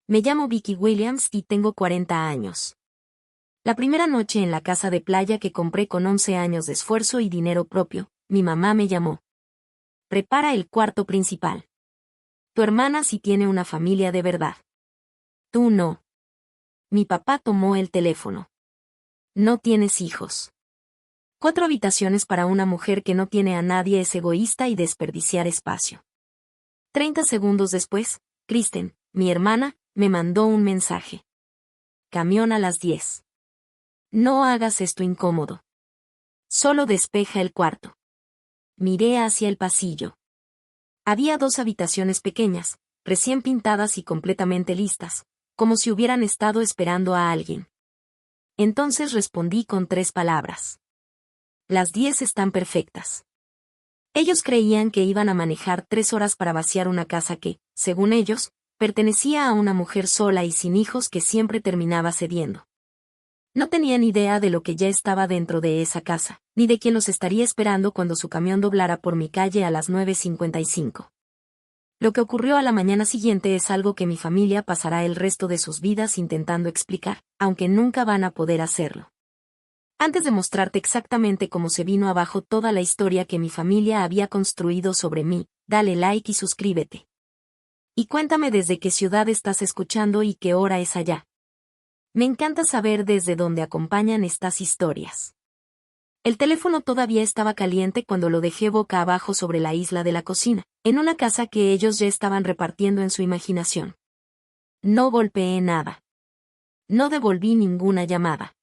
Me llamo Vicky Williams y tengo 40 años. La primera noche en la casa de playa que compré con 11 años de esfuerzo y dinero propio, mi mamá me llamó. Prepara el cuarto principal. Tu hermana sí tiene una familia de verdad. Tú no. Mi papá tomó el teléfono. No tienes hijos. 4 habitaciones para una mujer que no tiene a nadie es egoísta y desperdiciar espacio. 30 segundos después, Kristen, mi hermana, me mandó un mensaje. Camión a las 10. No hagas esto incómodo. Solo despeja el cuarto. Miré hacia el pasillo. Había 2 habitaciones pequeñas, recién pintadas y completamente listas, como si hubieran estado esperando a alguien. Entonces respondí con 3 palabras. Las 10 están perfectas. Ellos creían que iban a manejar 3 horas para vaciar una casa que, según ellos, pertenecía a una mujer sola y sin hijos que siempre terminaba cediendo. No tenían idea de lo que ya estaba dentro de esa casa, ni de quién los estaría esperando cuando su camión doblara por mi calle a las 9:55. Lo que ocurrió a la mañana siguiente es algo que mi familia pasará el resto de sus vidas intentando explicar, aunque nunca van a poder hacerlo. Antes de mostrarte exactamente cómo se vino abajo toda la historia que mi familia había construido sobre mí, dale like y suscríbete. Y cuéntame desde qué ciudad estás escuchando y qué hora es allá. Me encanta saber desde dónde acompañan estas historias. El teléfono todavía estaba caliente cuando lo dejé boca abajo sobre la isla de la cocina, en una casa que ellos ya estaban repartiendo en su imaginación. No golpeé nada. No devolví ninguna llamada.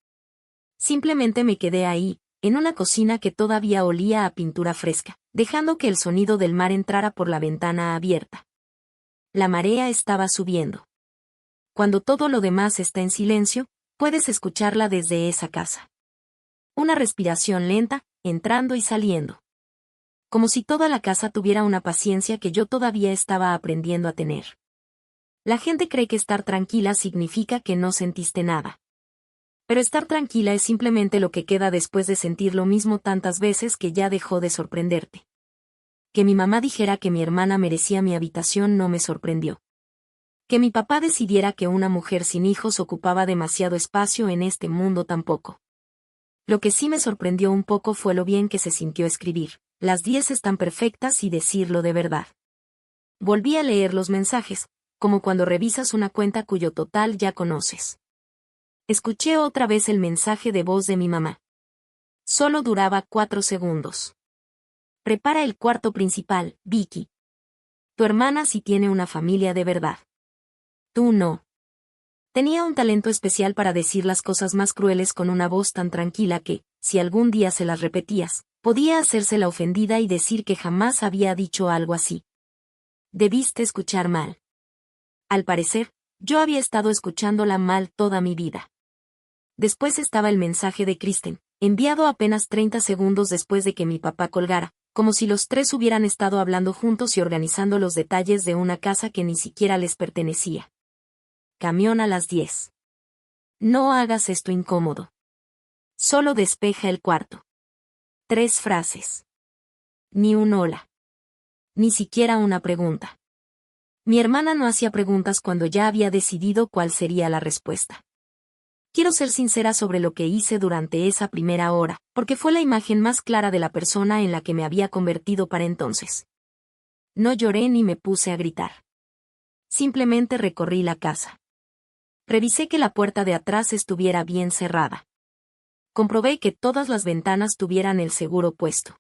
Simplemente me quedé ahí, en una cocina que todavía olía a pintura fresca, dejando que el sonido del mar entrara por la ventana abierta. La marea estaba subiendo. Cuando todo lo demás está en silencio, puedes escucharla desde esa casa. Una respiración lenta, entrando y saliendo. Como si toda la casa tuviera una paciencia que yo todavía estaba aprendiendo a tener. La gente cree que estar tranquila significa que no sentiste nada. Pero estar tranquila es simplemente lo que queda después de sentir lo mismo tantas veces que ya dejó de sorprenderte. Que mi mamá dijera que mi hermana merecía mi habitación no me sorprendió. Que mi papá decidiera que una mujer sin hijos ocupaba demasiado espacio en este mundo tampoco. Lo que sí me sorprendió un poco fue lo bien que se sintió escribir, las 10 están perfectas y decirlo de verdad. Volví a leer los mensajes, como cuando revisas una cuenta cuyo total ya conoces. Escuché otra vez el mensaje de voz de mi mamá. Solo duraba 4 segundos. Prepara el cuarto principal, Vicky. Tu hermana sí tiene una familia de verdad. Tú no. Tenía un talento especial para decir las cosas más crueles con una voz tan tranquila que, si algún día se las repetías, podía hacerse la ofendida y decir que jamás había dicho algo así. Debiste escuchar mal. Al parecer, yo había estado escuchándola mal toda mi vida. Después estaba el mensaje de Kristen, enviado apenas 30 segundos después de que mi papá colgara, como si los 3 hubieran estado hablando juntos y organizando los detalles de una casa que ni siquiera les pertenecía. Camión a las 10. No hagas esto incómodo. Solo despeja el cuarto. 3 frases. Ni un hola. Ni siquiera una pregunta. Mi hermana no hacía preguntas cuando ya había decidido cuál sería la respuesta. Quiero ser sincera sobre lo que hice durante esa primera hora, porque fue la imagen más clara de la persona en la que me había convertido para entonces. No lloré ni me puse a gritar. Simplemente recorrí la casa. Revisé que la puerta de atrás estuviera bien cerrada. Comprobé que todas las ventanas tuvieran el seguro puesto.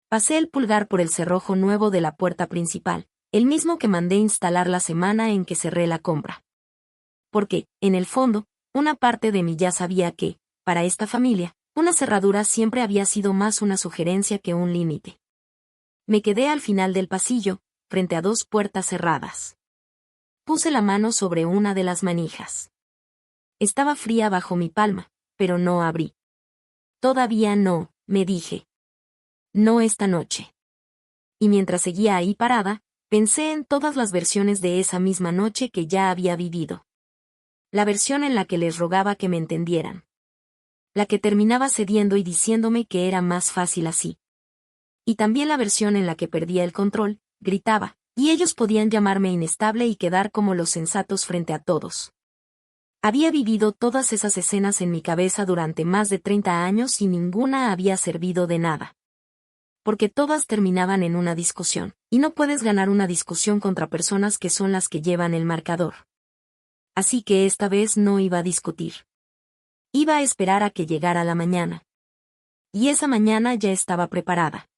Pasé el pulgar por el cerrojo nuevo de la puerta principal, el mismo que mandé instalar la semana en que cerré la compra. Porque, en el fondo, una parte de mí ya sabía que, para esta familia, una cerradura siempre había sido más una sugerencia que un límite. Me quedé al final del pasillo, frente a 2 puertas cerradas. Puse la mano sobre una de las manijas. Estaba fría bajo mi palma, pero no abrí. Todavía no, me dije. No esta noche. Y mientras seguía ahí parada, pensé en todas las versiones de esa misma noche que ya había vivido. La versión en la que les rogaba que me entendieran. La que terminaba cediendo y diciéndome que era más fácil así. Y también la versión en la que perdía el control, gritaba, Y ellos podían llamarme inestable y quedar como los sensatos frente a todos. Había vivido todas esas escenas en mi cabeza durante más de 30 años y ninguna había servido de nada. Porque todas terminaban en una discusión, y no puedes ganar una discusión contra personas que son las que llevan el marcador. Así que esta vez no iba a discutir. Iba a esperar a que llegara la mañana. Y esa mañana ya estaba preparada.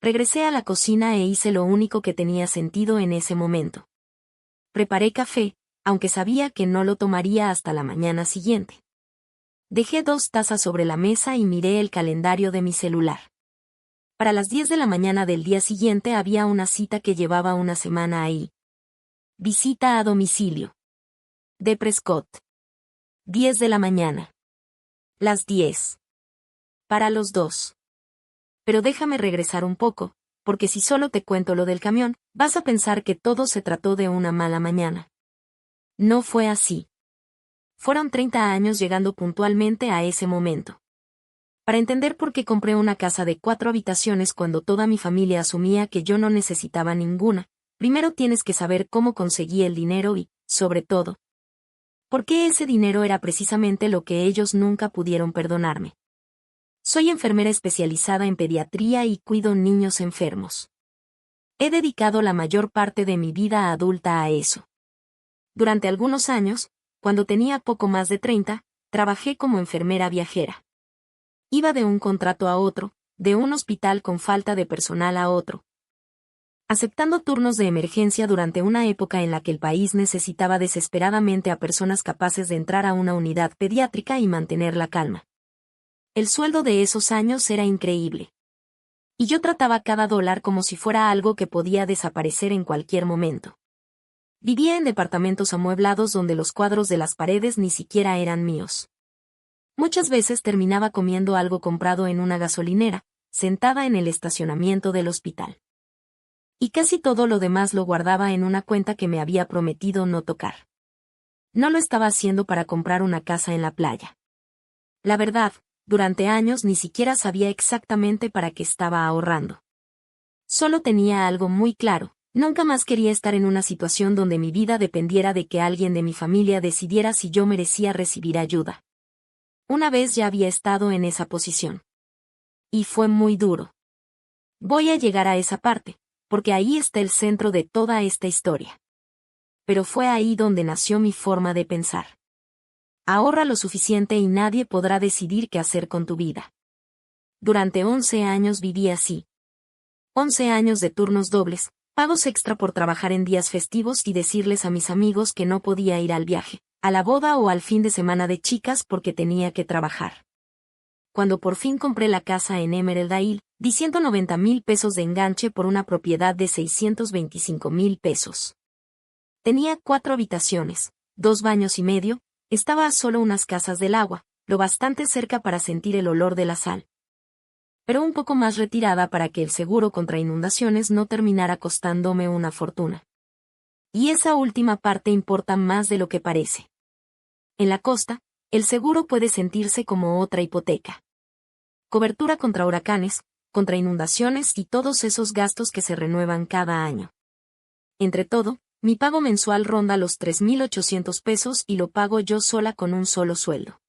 Regresé a la cocina e hice lo único que tenía sentido en ese momento. Preparé café, aunque sabía que no lo tomaría hasta la mañana siguiente. Dejé 2 tazas sobre la mesa y miré el calendario de mi celular. Para las 10 de la mañana del día siguiente había una cita que llevaba una semana ahí. Visita a domicilio. De Prescott. 10 de la mañana. Las 10. Para los 2. Pero déjame regresar un poco, porque si solo te cuento lo del camión, vas a pensar que todo se trató de una mala mañana. No fue así. Fueron 30 años llegando puntualmente a ese momento. Para entender por qué compré una casa de 4 habitaciones cuando toda mi familia asumía que yo no necesitaba ninguna, primero tienes que saber cómo conseguí el dinero y, sobre todo, por qué ese dinero era precisamente lo que ellos nunca pudieron perdonarme. Soy enfermera especializada en pediatría y cuido niños enfermos. He dedicado la mayor parte de mi vida adulta a eso. Durante algunos años, cuando tenía poco más de 30, trabajé como enfermera viajera. Iba de un contrato a otro, de un hospital con falta de personal a otro, aceptando turnos de emergencia durante una época en la que el país necesitaba desesperadamente a personas capaces de entrar a una unidad pediátrica y mantener la calma. El sueldo de esos años era increíble. Y yo trataba cada dólar como si fuera algo que podía desaparecer en cualquier momento. Vivía en departamentos amueblados donde los cuadros de las paredes ni siquiera eran míos. Muchas veces terminaba comiendo algo comprado en una gasolinera, sentada en el estacionamiento del hospital. Y casi todo lo demás lo guardaba en una cuenta que me había prometido no tocar. No lo estaba haciendo para comprar una casa en la playa. La verdad, durante años ni siquiera sabía exactamente para qué estaba ahorrando. Solo tenía algo muy claro. Nunca más quería estar en una situación donde mi vida dependiera de que alguien de mi familia decidiera si yo merecía recibir ayuda. Una vez ya había estado en esa posición. Y fue muy duro. Voy a llegar a esa parte, porque ahí está el centro de toda esta historia. Pero fue ahí donde nació mi forma de pensar. Ahorra lo suficiente y nadie podrá decidir qué hacer con tu vida. Durante 11 años viví así. 11 años de turnos dobles, pagos extra por trabajar en días festivos y decirles a mis amigos que no podía ir al viaje, a la boda o al fin de semana de chicas porque tenía que trabajar. Cuando por fin compré la casa en Emerald Isle, di 190,000 pesos de enganche por una propiedad de 625,000 pesos. Tenía 4 habitaciones, 2 baños y medio, estaba a solo unas casas del agua, lo bastante cerca para sentir el olor de la sal, pero un poco más retirada para que el seguro contra inundaciones no terminara costándome una fortuna. Y esa última parte importa más de lo que parece. En la costa, el seguro puede sentirse como otra hipoteca. Cobertura contra huracanes, contra inundaciones y todos esos gastos que se renuevan cada año. Entre todo, mi pago mensual ronda los 3,800 pesos y lo pago yo sola con un solo sueldo.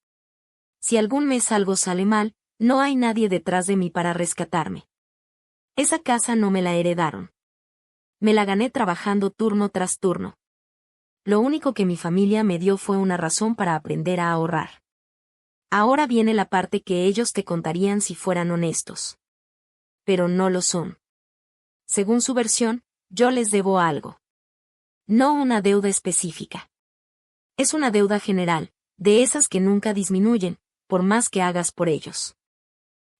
Si algún mes algo sale mal, no hay nadie detrás de mí para rescatarme. Esa casa no me la heredaron. Me la gané trabajando turno tras turno. Lo único que mi familia me dio fue una razón para aprender a ahorrar. Ahora viene la parte que ellos te contarían si fueran honestos. Pero no lo son. Según su versión, yo les debo algo. No una deuda específica. Es una deuda general, de esas que nunca disminuyen, por más que hagas por ellos.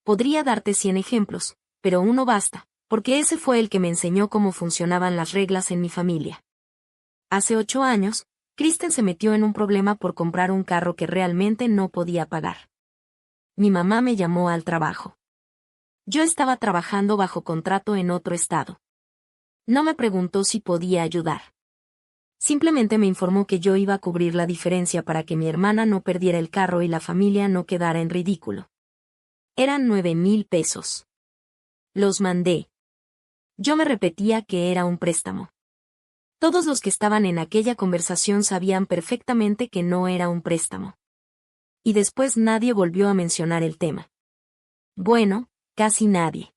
Podría darte 100 ejemplos, pero uno basta, porque ese fue el que me enseñó cómo funcionaban las reglas en mi familia. Hace 8 años, Kristen se metió en un problema por comprar un carro que realmente no podía pagar. Mi mamá me llamó al trabajo. Yo estaba trabajando bajo contrato en otro estado. No me preguntó si podía ayudar. Simplemente me informó que yo iba a cubrir la diferencia para que mi hermana no perdiera el carro y la familia no quedara en ridículo. Eran 9,000 pesos. Los mandé. Yo me repetía que era un préstamo. Todos los que estaban en aquella conversación sabían perfectamente que no era un préstamo. Y después nadie volvió a mencionar el tema. Bueno, casi nadie.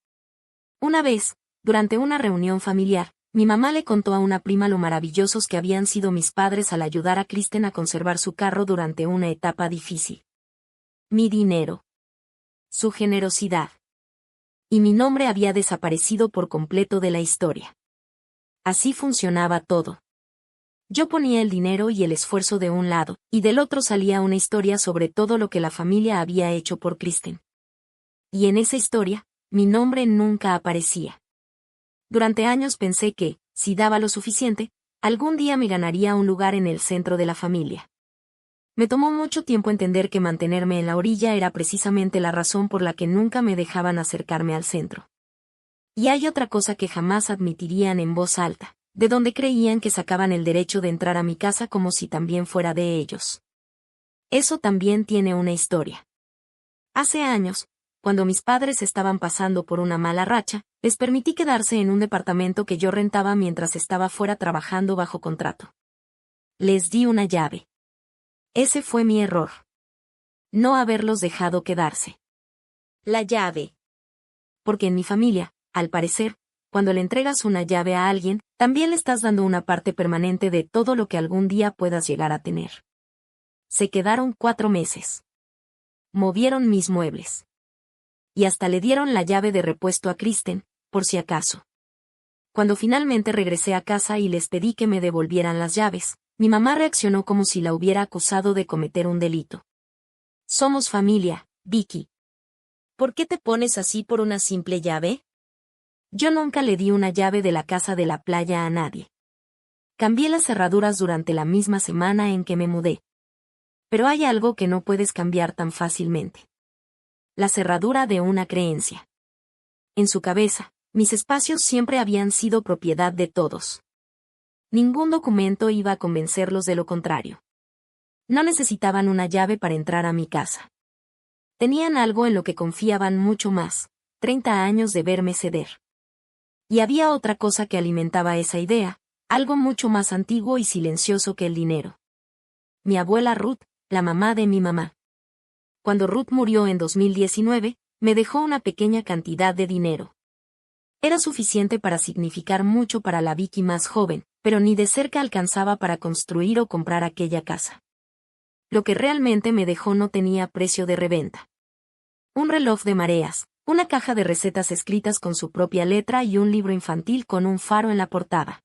Una vez, durante una reunión familiar, mi mamá le contó a una prima lo maravillosos que habían sido mis padres al ayudar a Kristen a conservar su carro durante una etapa difícil. Mi dinero. Su generosidad. Y mi nombre había desaparecido por completo de la historia. Así funcionaba todo. Yo ponía el dinero y el esfuerzo de un lado, y del otro salía una historia sobre todo lo que la familia había hecho por Kristen. Y en esa historia, mi nombre nunca aparecía. Durante años pensé que, si daba lo suficiente, algún día me ganaría un lugar en el centro de la familia. Me tomó mucho tiempo entender que mantenerme en la orilla era precisamente la razón por la que nunca me dejaban acercarme al centro. Y hay otra cosa que jamás admitirían en voz alta, de donde creían que sacaban el derecho de entrar a mi casa como si también fuera de ellos. Eso también tiene una historia. Hace años, cuando mis padres estaban pasando por una mala racha, les permití quedarse en un departamento que yo rentaba mientras estaba fuera trabajando bajo contrato. Les di una llave. Ese fue mi error. No haberlos dejado quedarse. La llave. Porque en mi familia, al parecer, cuando le entregas una llave a alguien, también le estás dando una parte permanente de todo lo que algún día puedas llegar a tener. Se quedaron 4 meses. Movieron mis muebles. Y hasta le dieron la llave de repuesto a Kristen, por si acaso. Cuando finalmente regresé a casa y les pedí que me devolvieran las llaves, mi mamá reaccionó como si la hubiera acusado de cometer un delito. Somos familia, Vicky. ¿Por qué te pones así por una simple llave? Yo nunca le di una llave de la casa de la playa a nadie. Cambié las cerraduras durante la misma semana en que me mudé. Pero hay algo que no puedes cambiar tan fácilmente. La cerradura de una creencia. En su cabeza, mis espacios siempre habían sido propiedad de todos. Ningún documento iba a convencerlos de lo contrario. No necesitaban una llave para entrar a mi casa. Tenían algo en lo que confiaban mucho más, 30 años de verme ceder. Y había otra cosa que alimentaba esa idea, algo mucho más antiguo y silencioso que el dinero. Mi abuela Ruth, la mamá de mi mamá. Cuando Ruth murió en 2019, me dejó una pequeña cantidad de dinero. Era suficiente para significar mucho para la Vicky más joven, pero ni de cerca alcanzaba para construir o comprar aquella casa. Lo que realmente me dejó no tenía precio de reventa. Un reloj de mareas, una caja de recetas escritas con su propia letra y un libro infantil con un faro en la portada.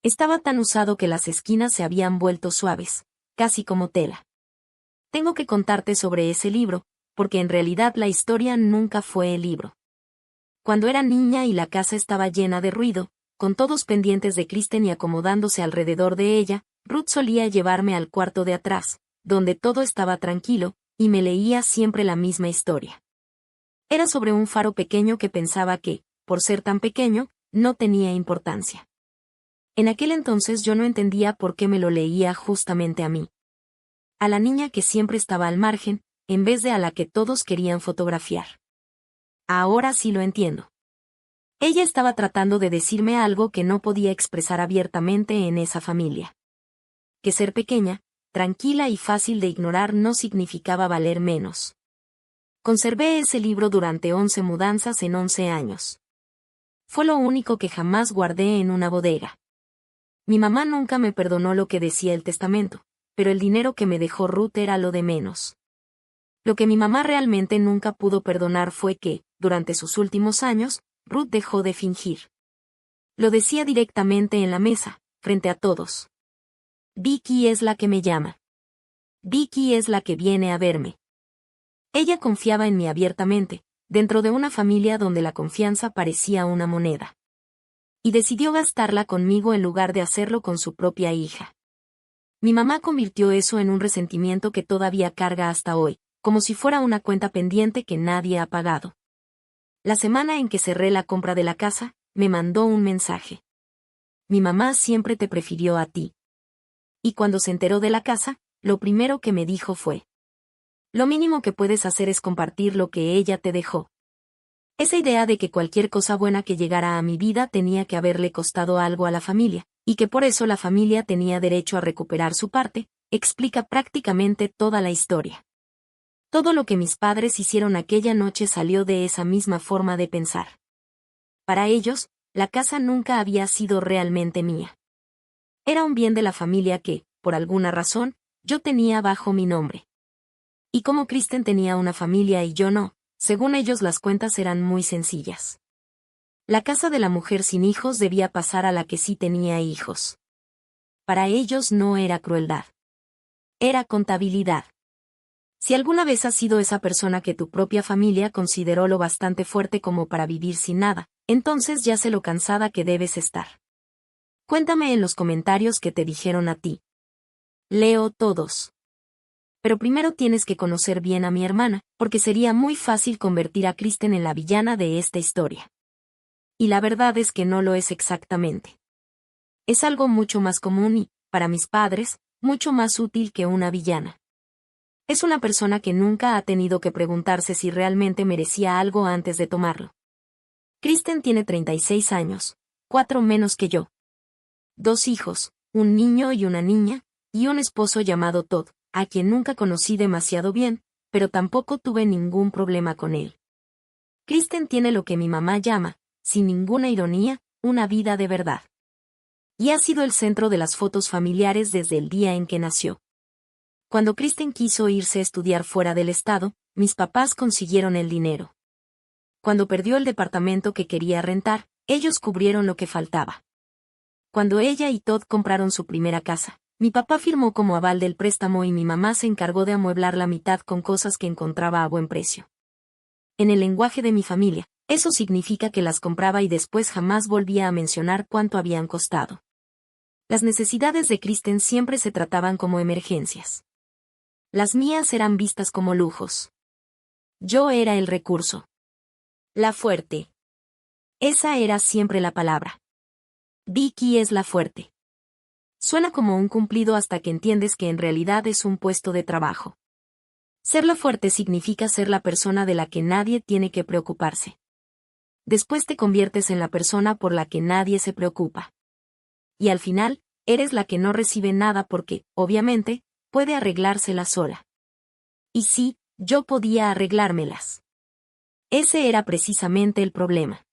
Estaba tan usado que las esquinas se habían vuelto suaves, casi como tela. Tengo que contarte sobre ese libro, porque en realidad la historia nunca fue el libro. Cuando era niña y la casa estaba llena de ruido, con todos pendientes de Kristen y acomodándose alrededor de ella, Ruth solía llevarme al cuarto de atrás, donde todo estaba tranquilo, y me leía siempre la misma historia. Era sobre un faro pequeño que pensaba que, por ser tan pequeño, no tenía importancia. En aquel entonces yo no entendía por qué me lo leía justamente a mí. A la niña que siempre estaba al margen, en vez de a la que todos querían fotografiar. Ahora sí lo entiendo. Ella estaba tratando de decirme algo que no podía expresar abiertamente en esa familia. Que ser pequeña, tranquila y fácil de ignorar no significaba valer menos. Conservé ese libro durante 11 mudanzas en 11 años. Fue lo único que jamás guardé en una bodega. Mi mamá nunca me perdonó lo que decía el testamento, pero el dinero que me dejó Ruth era lo de menos. Lo que mi mamá realmente nunca pudo perdonar fue que, durante sus últimos años, Ruth dejó de fingir. Lo decía directamente en la mesa, frente a todos. Vicky es la que me llama. Vicky es la que viene a verme. Ella confiaba en mí abiertamente, dentro de una familia donde la confianza parecía una moneda. Y decidió gastarla conmigo en lugar de hacerlo con su propia hija. Mi mamá convirtió eso en un resentimiento que todavía carga hasta hoy, como si fuera una cuenta pendiente que nadie ha pagado. La semana en que cerré la compra de la casa, me mandó un mensaje. Mi mamá siempre te prefirió a ti. Y cuando se enteró de la casa, lo primero que me dijo fue: lo mínimo que puedes hacer es compartir lo que ella te dejó. Esa idea de que cualquier cosa buena que llegara a mi vida tenía que haberle costado algo a la familia, y que por eso la familia tenía derecho a recuperar su parte, explica prácticamente toda la historia. Todo lo que mis padres hicieron aquella noche salió de esa misma forma de pensar. Para ellos, la casa nunca había sido realmente mía. Era un bien de la familia que, por alguna razón, yo tenía bajo mi nombre. Y como Kristen tenía una familia y yo no, según ellos las cuentas eran muy sencillas. La casa de la mujer sin hijos debía pasar a la que sí tenía hijos. Para ellos no era crueldad. Era contabilidad. Si alguna vez has sido esa persona que tu propia familia consideró lo bastante fuerte como para vivir sin nada, entonces ya sé lo cansada que debes estar. Cuéntame en los comentarios qué te dijeron a ti. Leo todos. Pero primero tienes que conocer bien a mi hermana, porque sería muy fácil convertir a Kristen en la villana de esta historia. Y la verdad es que no lo es exactamente. Es algo mucho más común y, para mis padres, mucho más útil que una villana. Es una persona que nunca ha tenido que preguntarse si realmente merecía algo antes de tomarlo. Kristen tiene 36 años, 4 menos que yo. 2 hijos, un niño y una niña, y un esposo llamado Todd, a quien nunca conocí demasiado bien, pero tampoco tuve ningún problema con él. Kristen tiene lo que mi mamá llama, sin ninguna ironía, una vida de verdad. Y ha sido el centro de las fotos familiares desde el día en que nació. Cuando Kristen quiso irse a estudiar fuera del estado, mis papás consiguieron el dinero. Cuando perdió el departamento que quería rentar, ellos cubrieron lo que faltaba. Cuando ella y Todd compraron su primera casa, mi papá firmó como aval del préstamo y mi mamá se encargó de amueblar la mitad con cosas que encontraba a buen precio. En el lenguaje de mi familia, eso significa que las compraba y después jamás volvía a mencionar cuánto habían costado. Las necesidades de Kristen siempre se trataban como emergencias. Las mías eran vistas como lujos. Yo era el recurso. La fuerte. Esa era siempre la palabra. Vicky es la fuerte. Suena como un cumplido hasta que entiendes que en realidad es un puesto de trabajo. Ser la fuerte significa ser la persona de la que nadie tiene que preocuparse. Después te conviertes en la persona por la que nadie se preocupa. Y al final, eres la que no recibe nada porque, obviamente, puede arreglárselas sola. Y sí, yo podía arreglármelas. Ese era precisamente el problema.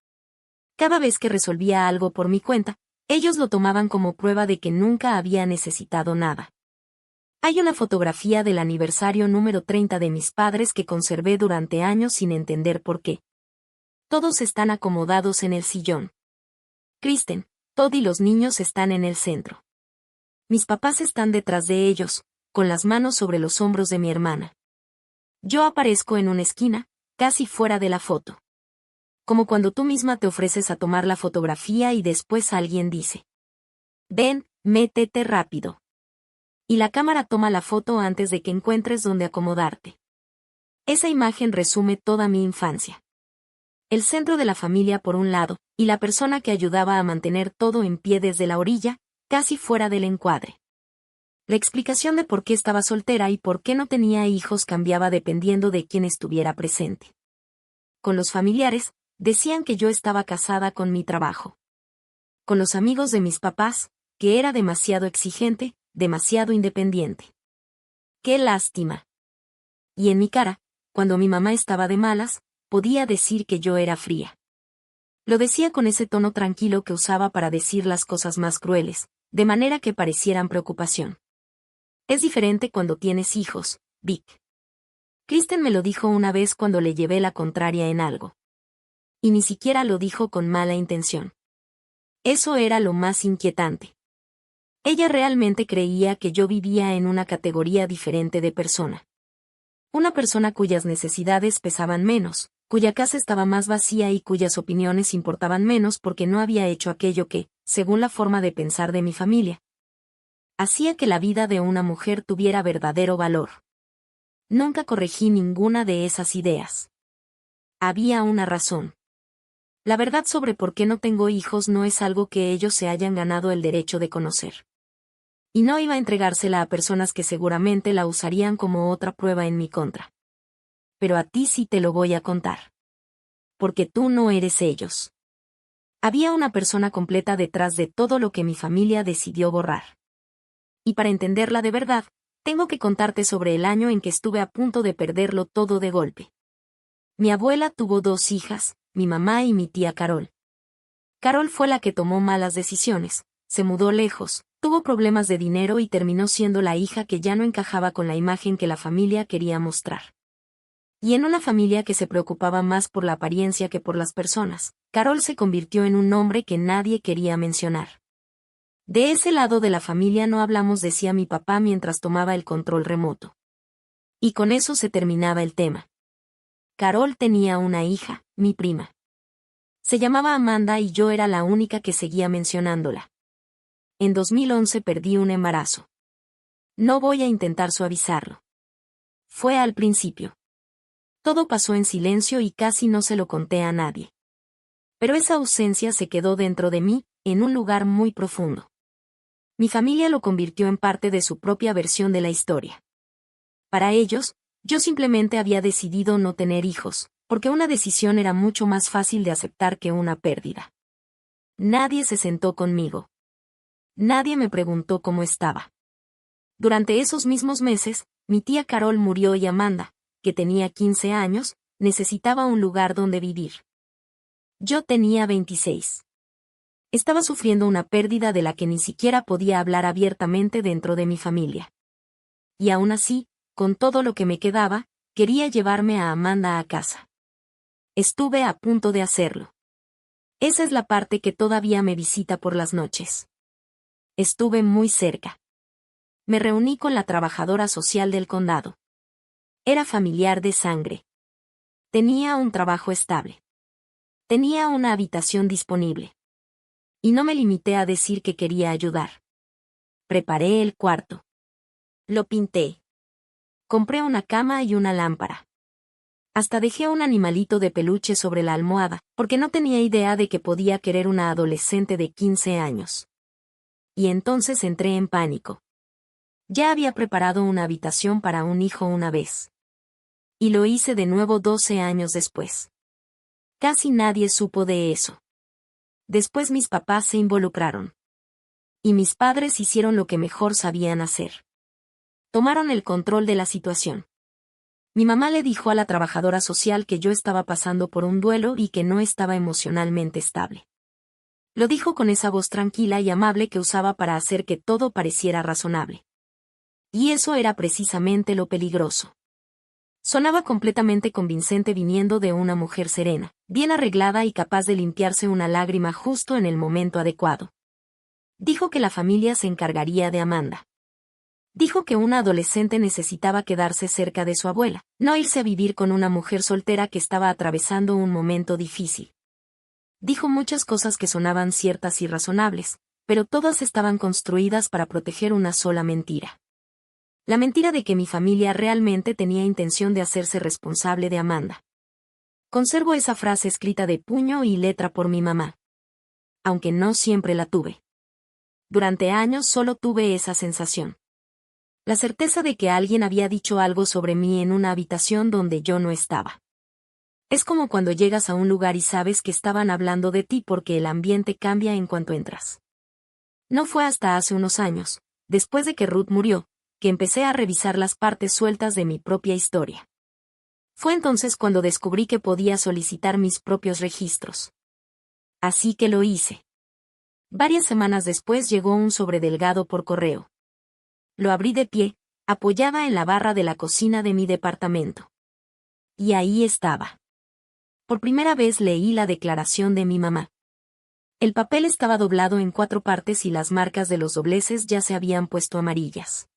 Cada vez que resolvía algo por mi cuenta, ellos lo tomaban como prueba de que nunca había necesitado nada. Hay una fotografía del aniversario número 30 de mis padres que conservé durante años sin entender por qué. Todos están acomodados en el sillón. Kristen, Todd y los niños están en el centro. Mis papás están detrás de ellos, con las manos sobre los hombros de mi hermana. Yo aparezco en una esquina, casi fuera de la foto. Como cuando tú misma te ofreces a tomar la fotografía y después alguien dice: ven, métete rápido. Y la cámara toma la foto antes de que encuentres dónde acomodarte. Esa imagen resume toda mi infancia. El centro de la familia por un lado, y la persona que ayudaba a mantener todo en pie desde la orilla, casi fuera del encuadre. La explicación de por qué estaba soltera y por qué no tenía hijos cambiaba dependiendo de quién estuviera presente. Con los familiares, decían que yo estaba casada con mi trabajo. Con los amigos de mis papás, que era demasiado exigente, demasiado independiente. ¡Qué lástima! Y en mi cara, cuando mi mamá estaba de malas, podía decir que yo era fría. Lo decía con ese tono tranquilo que usaba para decir las cosas más crueles, de manera que parecieran preocupación. Es diferente cuando tienes hijos, Vic. Kristen me lo dijo una vez cuando le llevé la contraria en algo. Y ni siquiera lo dijo con mala intención. Eso era lo más inquietante. Ella realmente creía que yo vivía en una categoría diferente de persona. Una persona cuyas necesidades pesaban menos, cuya casa estaba más vacía y cuyas opiniones importaban menos porque no había hecho aquello que, según la forma de pensar de mi familia, hacía que la vida de una mujer tuviera verdadero valor. Nunca corregí ninguna de esas ideas. Había una razón. La verdad sobre por qué no tengo hijos no es algo que ellos se hayan ganado el derecho de conocer. Y no iba a entregársela a personas que seguramente la usarían como otra prueba en mi contra. Pero a ti sí te lo voy a contar. porque tú no eres ellos. Había una persona completa detrás de todo lo que mi familia decidió borrar. Y para entenderla de verdad, tengo que contarte sobre el año en que estuve a punto de perderlo todo de golpe. Mi abuela tuvo 2 hijas, mi mamá y mi tía Carol. Carol fue la que tomó malas decisiones, se mudó lejos, tuvo problemas de dinero y terminó siendo la hija que ya no encajaba con la imagen que la familia quería mostrar. Y en una familia que se preocupaba más por la apariencia que por las personas, Carol se convirtió en un nombre que nadie quería mencionar. De ese lado de la familia no hablamos, decía mi papá mientras tomaba el control remoto. Y con eso se terminaba el tema. Carol tenía una hija, mi prima. Se llamaba Amanda y yo era la única que seguía mencionándola. En 2011 perdí un embarazo. No voy a intentar suavizarlo. Fue al principio. Todo pasó en silencio y casi no se lo conté a nadie. Pero esa ausencia se quedó dentro de mí, en un lugar muy profundo. Mi familia lo convirtió en parte de su propia versión de la historia. Para ellos, yo simplemente había decidido no tener hijos, porque una decisión era mucho más fácil de aceptar que una pérdida. Nadie se sentó conmigo. Nadie me preguntó cómo estaba. Durante esos mismos meses, mi tía Carol murió y Amanda, que tenía 15 años, necesitaba un lugar donde vivir. Yo tenía 26. Estaba sufriendo una pérdida de la que ni siquiera podía hablar abiertamente dentro de mi familia. Y aún así, con todo lo que me quedaba, quería llevarme a Amanda a casa. Estuve a punto de hacerlo. Esa es la parte que todavía me visita por las noches. Estuve muy cerca. Me reuní con la trabajadora social del condado. Era familiar de sangre. Tenía un trabajo estable. Tenía una habitación disponible. Y no me limité a decir que quería ayudar. Preparé el cuarto. Lo pinté. Compré una cama y una lámpara. Hasta dejé un animalito de peluche sobre la almohada, porque no tenía idea de que podía querer una adolescente de 15 años. Y entonces entré en pánico. Ya había preparado una habitación para un hijo una vez. Y lo hice de nuevo 12 años después. Casi nadie supo de eso. Después mis papás se involucraron. Y mis padres hicieron lo que mejor sabían hacer. Tomaron el control de la situación. Mi mamá le dijo a la trabajadora social que yo estaba pasando por un duelo y que no estaba emocionalmente estable. Lo dijo con esa voz tranquila y amable que usaba para hacer que todo pareciera razonable. Y eso era precisamente lo peligroso. Sonaba completamente convincente viniendo de una mujer serena, bien arreglada y capaz de limpiarse una lágrima justo en el momento adecuado. Dijo que la familia se encargaría de Amanda. Dijo que una adolescente necesitaba quedarse cerca de su abuela, no irse a vivir con una mujer soltera que estaba atravesando un momento difícil. Dijo muchas cosas que sonaban ciertas y razonables, pero todas estaban construidas para proteger una sola mentira. La mentira de que mi familia realmente tenía intención de hacerse responsable de Amanda. Conservo esa frase escrita de puño y letra por mi mamá. Aunque no siempre la tuve. Durante años solo tuve esa sensación. La certeza de que alguien había dicho algo sobre mí en una habitación donde yo no estaba. Es como cuando llegas a un lugar y sabes que estaban hablando de ti porque el ambiente cambia en cuanto entras. No fue hasta hace unos años, después de que Ruth murió, que empecé a revisar las partes sueltas de mi propia historia. Fue entonces cuando descubrí que podía solicitar mis propios registros. Así que lo hice. Varias semanas después llegó un sobre delgado por correo. Lo abrí de pie, apoyada en la barra de la cocina de mi departamento. Y ahí estaba. Por primera vez leí la declaración de mi mamá. El papel estaba doblado en 4 partes y las marcas de los dobleces ya se habían puesto amarillas.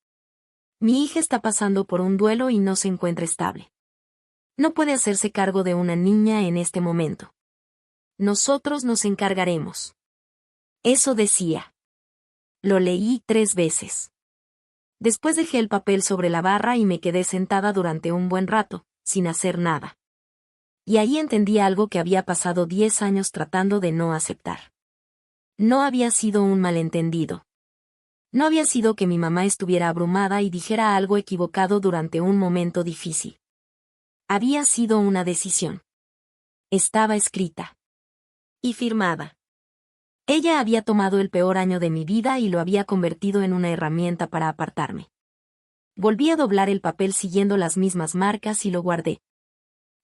Mi hija está pasando por un duelo y no se encuentra estable. No puede hacerse cargo de una niña en este momento. Nosotros nos encargaremos. Eso decía. Lo leí 3 veces. Después dejé el papel sobre la barra y me quedé sentada durante un buen rato, sin hacer nada. Y ahí entendí algo que había pasado 10 años tratando de no aceptar. No había sido un malentendido. No había sido que mi mamá estuviera abrumada y dijera algo equivocado durante un momento difícil. Había sido una decisión. Estaba escrita. Y firmada. Ella había tomado el peor año de mi vida y lo había convertido en una herramienta para apartarme. Volví a doblar el papel siguiendo las mismas marcas y lo guardé.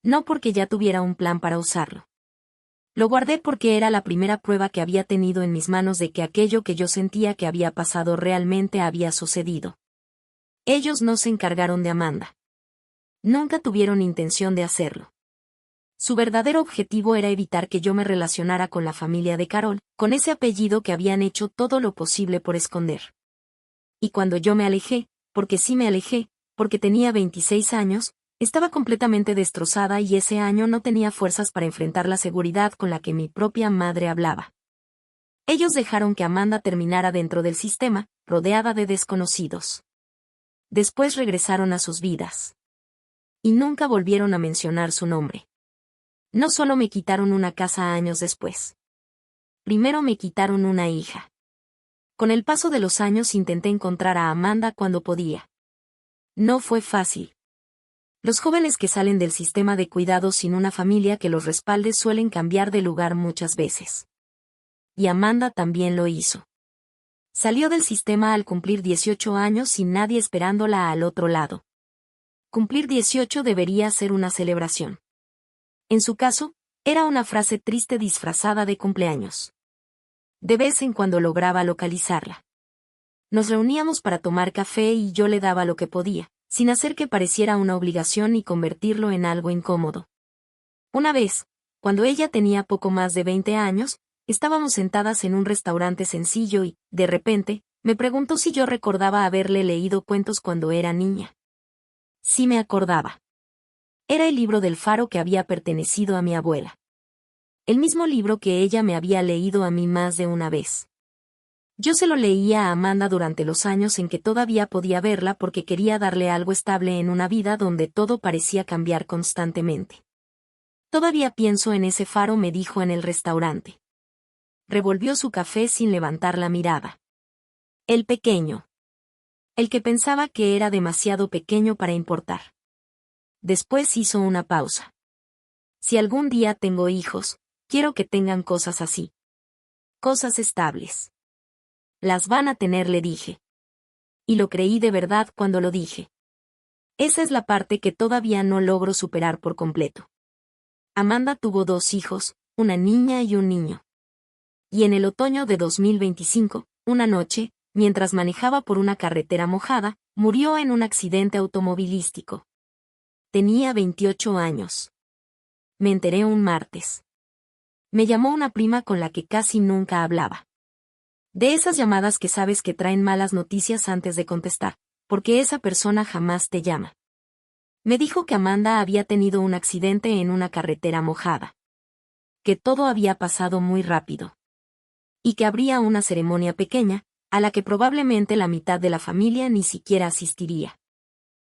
No porque ya tuviera un plan para usarlo. Lo guardé porque era la primera prueba que había tenido en mis manos de que aquello que yo sentía que había pasado realmente había sucedido. Ellos no se encargaron de Amanda. Nunca tuvieron intención de hacerlo. Su verdadero objetivo era evitar que yo me relacionara con la familia de Carol, con ese apellido que habían hecho todo lo posible por esconder. Y cuando yo me alejé, porque sí me alejé, porque tenía 26 años, estaba completamente destrozada y ese año no tenía fuerzas para enfrentar la seguridad con la que mi propia madre hablaba. Ellos dejaron que Amanda terminara dentro del sistema, rodeada de desconocidos. Después regresaron a sus vidas. Y nunca volvieron a mencionar su nombre. No solo me quitaron una casa años después. Primero me quitaron una hija. Con el paso de los años intenté encontrar a Amanda cuando podía. No fue fácil. Los jóvenes que salen del sistema de cuidados sin una familia que los respalde suelen cambiar de lugar muchas veces. Y Amanda también lo hizo. Salió del sistema al cumplir 18 años sin nadie esperándola al otro lado. Cumplir 18 debería ser una celebración. En su caso, era una frase triste disfrazada de cumpleaños. De vez en cuando lograba localizarla. Nos reuníamos para tomar café y yo le daba lo que podía, sin hacer que pareciera una obligación y convertirlo en algo incómodo. Una vez, cuando ella tenía poco más de 20 años, estábamos sentadas en un restaurante sencillo y, de repente, me preguntó si yo recordaba haberle leído cuentos cuando era niña. Sí me acordaba. Era el libro del faro que había pertenecido a mi abuela. El mismo libro que ella me había leído a mí más de una vez. Yo se lo leía a Amanda durante los años en que todavía podía verla porque quería darle algo estable en una vida donde todo parecía cambiar constantemente. Todavía pienso en ese faro, me dijo en el restaurante. Revolvió su café sin levantar la mirada. El pequeño. El que pensaba que era demasiado pequeño para importar. Después hizo una pausa. Si algún día tengo hijos, quiero que tengan cosas así. Cosas estables. Las van a tener, le dije. Y lo creí de verdad cuando lo dije. Esa es la parte que todavía no logro superar por completo. Amanda tuvo 2 hijos, una niña y un niño. Y en el otoño de 2025, una noche, mientras manejaba por una carretera mojada, murió en un accidente automovilístico. Tenía 28 años. Me enteré un martes. Me llamó una prima con la que casi nunca hablaba. De esas llamadas que sabes que traen malas noticias antes de contestar, porque esa persona jamás te llama. Me dijo que Amanda había tenido un accidente en una carretera mojada. Que todo había pasado muy rápido. Y que habría una ceremonia pequeña, a la que probablemente la mitad de la familia ni siquiera asistiría.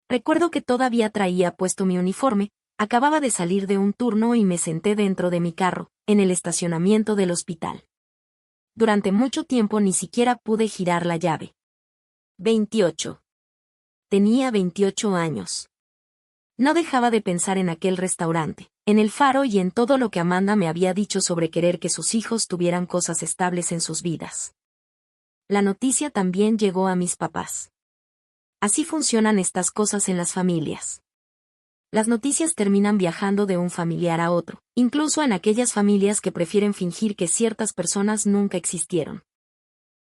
Recuerdo que todavía traía puesto mi uniforme, acababa de salir de un turno y me senté dentro de mi carro, en el estacionamiento del hospital. Durante mucho tiempo ni siquiera pude girar la llave. 28. Tenía 28 años. No dejaba de pensar en aquel restaurante, en el faro y en todo lo que Amanda me había dicho sobre querer que sus hijos tuvieran cosas estables en sus vidas. La noticia también llegó a mis papás. Así funcionan estas cosas en las familias. Las noticias terminan viajando de un familiar a otro, incluso en aquellas familias que prefieren fingir que ciertas personas nunca existieron.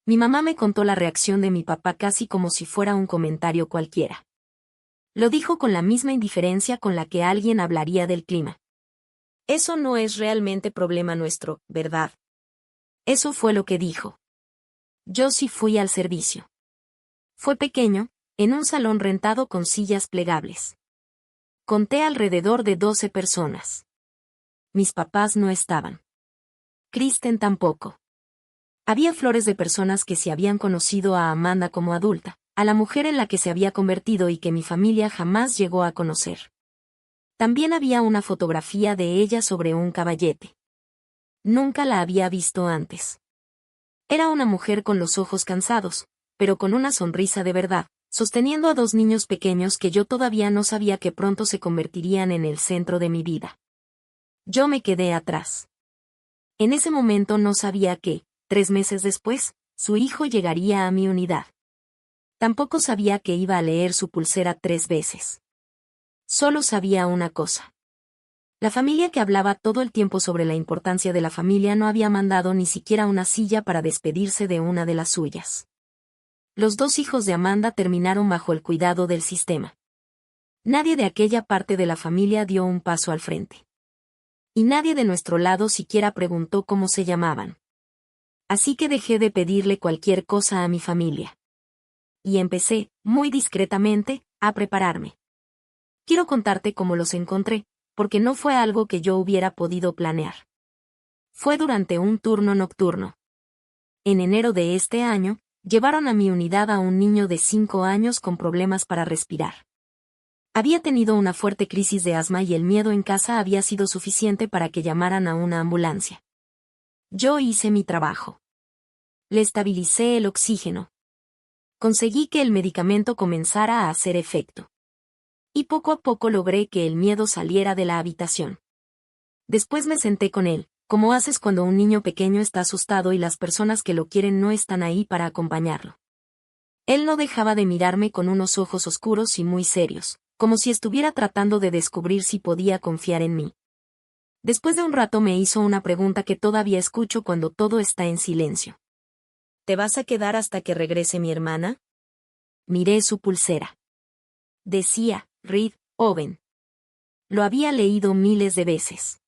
Mi mamá me contó la reacción de mi papá casi como si fuera un comentario cualquiera. Lo dijo con la misma indiferencia con la que alguien hablaría del clima. Eso no es realmente problema nuestro, ¿verdad? Eso fue lo que dijo. Yo sí fui al servicio. Fue pequeño, en un salón rentado con sillas plegables. Conté alrededor de 12 personas. Mis papás no estaban. Kristen tampoco. Había flores de personas que se habían conocido a Amanda como adulta, a la mujer en la que se había convertido y que mi familia jamás llegó a conocer. También había una fotografía de ella sobre un caballete. Nunca la había visto antes. Era una mujer con los ojos cansados, pero con una sonrisa de verdad, sosteniendo a 2 niños pequeños que yo todavía no sabía que pronto se convertirían en el centro de mi vida. Yo me quedé atrás. En ese momento no sabía que, 3 meses después, su hijo llegaría a mi unidad. Tampoco sabía que iba a leer su pulsera 3 veces. Solo sabía una cosa. La familia que hablaba todo el tiempo sobre la importancia de la familia no había mandado ni siquiera una silla para despedirse de una de las suyas. Los 2 hijos de Amanda terminaron bajo el cuidado del sistema. Nadie de aquella parte de la familia dio un paso al frente. Y nadie de nuestro lado siquiera preguntó cómo se llamaban. Así que dejé de pedirle cualquier cosa a mi familia. Y empecé, muy discretamente, a prepararme. Quiero contarte cómo los encontré, porque no fue algo que yo hubiera podido planear. Fue durante un turno nocturno. En enero de este año, llevaron a mi unidad a un niño de 5 años con problemas para respirar. Había tenido una fuerte crisis de asma y el miedo en casa había sido suficiente para que llamaran a una ambulancia. Yo hice mi trabajo. Le estabilicé el oxígeno. Conseguí que el medicamento comenzara a hacer efecto. Y poco a poco logré que el miedo saliera de la habitación. Después me senté con él, como haces cuando un niño pequeño está asustado y las personas que lo quieren no están ahí para acompañarlo. Él no dejaba de mirarme con unos ojos oscuros y muy serios, como si estuviera tratando de descubrir si podía confiar en mí. Después de un rato me hizo una pregunta que todavía escucho cuando todo está en silencio. ¿Te vas a quedar hasta que regrese mi hermana? Miré su pulsera. Decía, Reed Owen. Lo había leído miles de veces.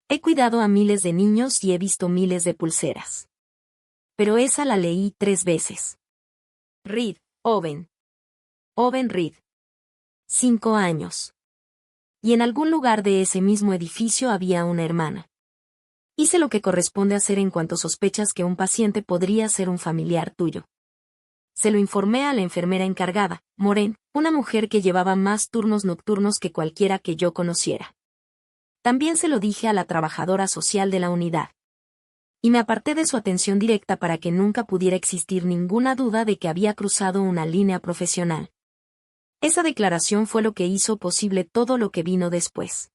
He cuidado a miles de niños y he visto miles de pulseras. Pero esa la leí 3 veces. Reed Owen. Owen Reed. 5 años. Y en algún lugar de ese mismo edificio había una hermana. Hice lo que corresponde hacer en cuanto sospechas que un paciente podría ser un familiar tuyo. Se lo informé a la enfermera encargada, Maureen, una mujer que llevaba más turnos nocturnos que cualquiera que yo conociera. También se lo dije a la trabajadora social de la unidad. Y me aparté de su atención directa para que nunca pudiera existir ninguna duda de que había cruzado una línea profesional. Esa declaración fue lo que hizo posible todo lo que vino después.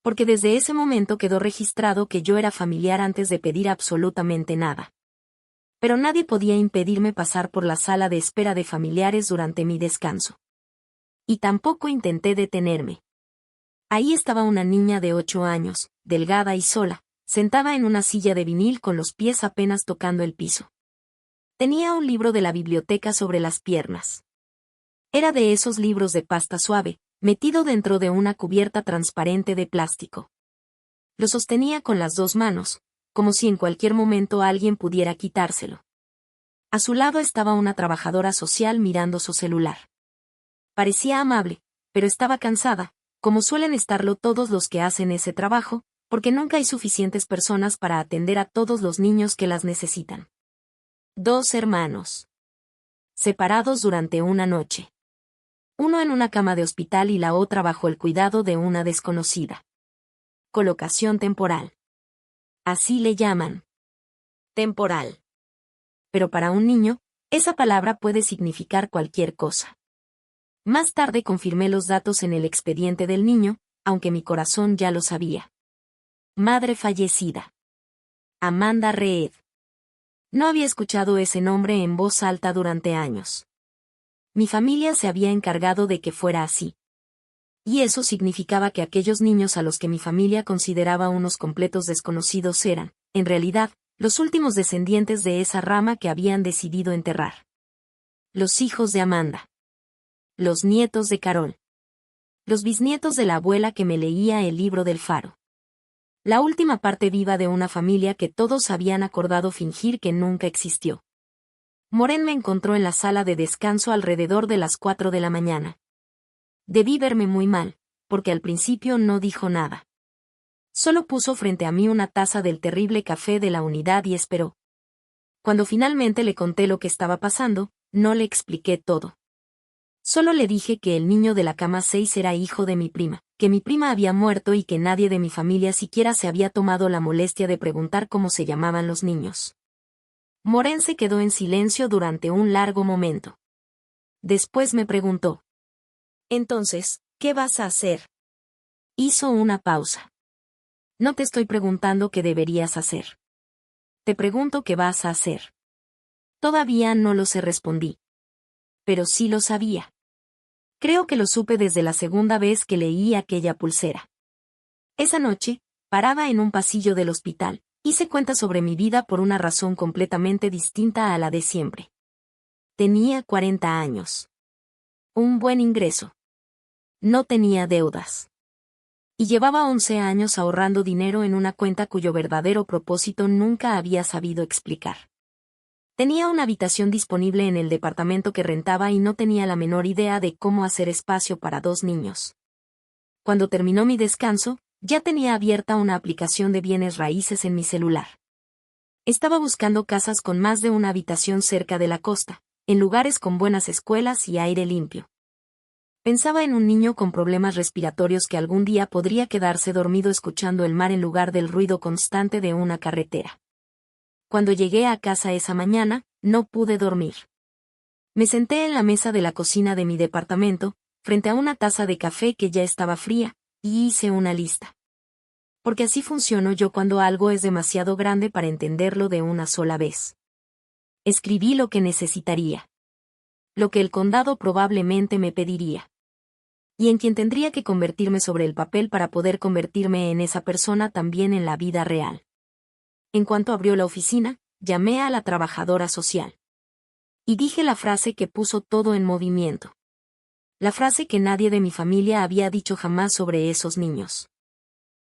Porque desde ese momento quedó registrado que yo era familiar antes de pedir absolutamente nada. Pero nadie podía impedirme pasar por la sala de espera de familiares durante mi descanso. Y tampoco intenté detenerme. Ahí estaba una niña de 8 años, delgada y sola, sentada en una silla de vinil con los pies apenas tocando el piso. Tenía un libro de la biblioteca sobre las piernas. Era de esos libros de pasta suave, metido dentro de una cubierta transparente de plástico. Lo sostenía con las 2 manos, como si en cualquier momento alguien pudiera quitárselo. A su lado estaba una trabajadora social mirando su celular. Parecía amable, pero estaba cansada, como suelen estarlo todos los que hacen ese trabajo, porque nunca hay suficientes personas para atender a todos los niños que las necesitan. 2 hermanos. Separados durante una noche. Uno en una cama de hospital y la otra bajo el cuidado de una desconocida. Colocación temporal. Así le llaman. Temporal. Pero para un niño, esa palabra puede significar cualquier cosa. Más tarde confirmé los datos en el expediente del niño, aunque mi corazón ya lo sabía. Madre fallecida. Amanda Reed. No había escuchado ese nombre en voz alta durante años. Mi familia se había encargado de que fuera así. Y eso significaba que aquellos niños a los que mi familia consideraba unos completos desconocidos eran, en realidad, los últimos descendientes de esa rama que habían decidido enterrar. Los hijos de Amanda. Los nietos de Carol. Los bisnietos de la abuela que me leía el libro del faro. La última parte viva de una familia que todos habían acordado fingir que nunca existió. Maureen me encontró en la sala de descanso alrededor de las 4 de la mañana. Debí verme muy mal, porque al principio no dijo nada. Solo puso frente a mí una taza del terrible café de la unidad y esperó. Cuando finalmente le conté lo que estaba pasando, no le expliqué todo. Solo le dije que el niño de la cama 6 era hijo de mi prima, que mi prima había muerto y que nadie de mi familia siquiera se había tomado la molestia de preguntar cómo se llamaban los niños. Maureen se quedó en silencio durante un largo momento. Después me preguntó. Entonces, ¿qué vas a hacer? Hizo una pausa. No te estoy preguntando qué deberías hacer. Te pregunto qué vas a hacer. Todavía no lo sé, respondí. Pero sí lo sabía. Creo que lo supe desde la segunda vez que leí aquella pulsera. Esa noche, parada en un pasillo del hospital, hice cuenta sobre mi vida por una razón completamente distinta a la de siempre. Tenía 40 años. Un buen ingreso. No tenía deudas. Y llevaba 11 años ahorrando dinero en una cuenta cuyo verdadero propósito nunca había sabido explicar. Tenía una habitación disponible en el departamento que rentaba y no tenía la menor idea de cómo hacer espacio para 2 niños. Cuando terminó mi descanso, ya tenía abierta una aplicación de bienes raíces en mi celular. Estaba buscando casas con más de una habitación cerca de la costa, en lugares con buenas escuelas y aire limpio. Pensaba en un niño con problemas respiratorios que algún día podría quedarse dormido escuchando el mar en lugar del ruido constante de una carretera. Cuando llegué a casa esa mañana, no pude dormir. Me senté en la mesa de la cocina de mi departamento, frente a una taza de café que ya estaba fría, y hice una lista. Porque así funciono yo cuando algo es demasiado grande para entenderlo de una sola vez. Escribí lo que necesitaría. Lo que el condado probablemente me pediría. Y en quien tendría que convertirme sobre el papel para poder convertirme en esa persona también en la vida real. En cuanto abrió la oficina, llamé a la trabajadora social. Y dije la frase que puso todo en movimiento. La frase que nadie de mi familia había dicho jamás sobre esos niños.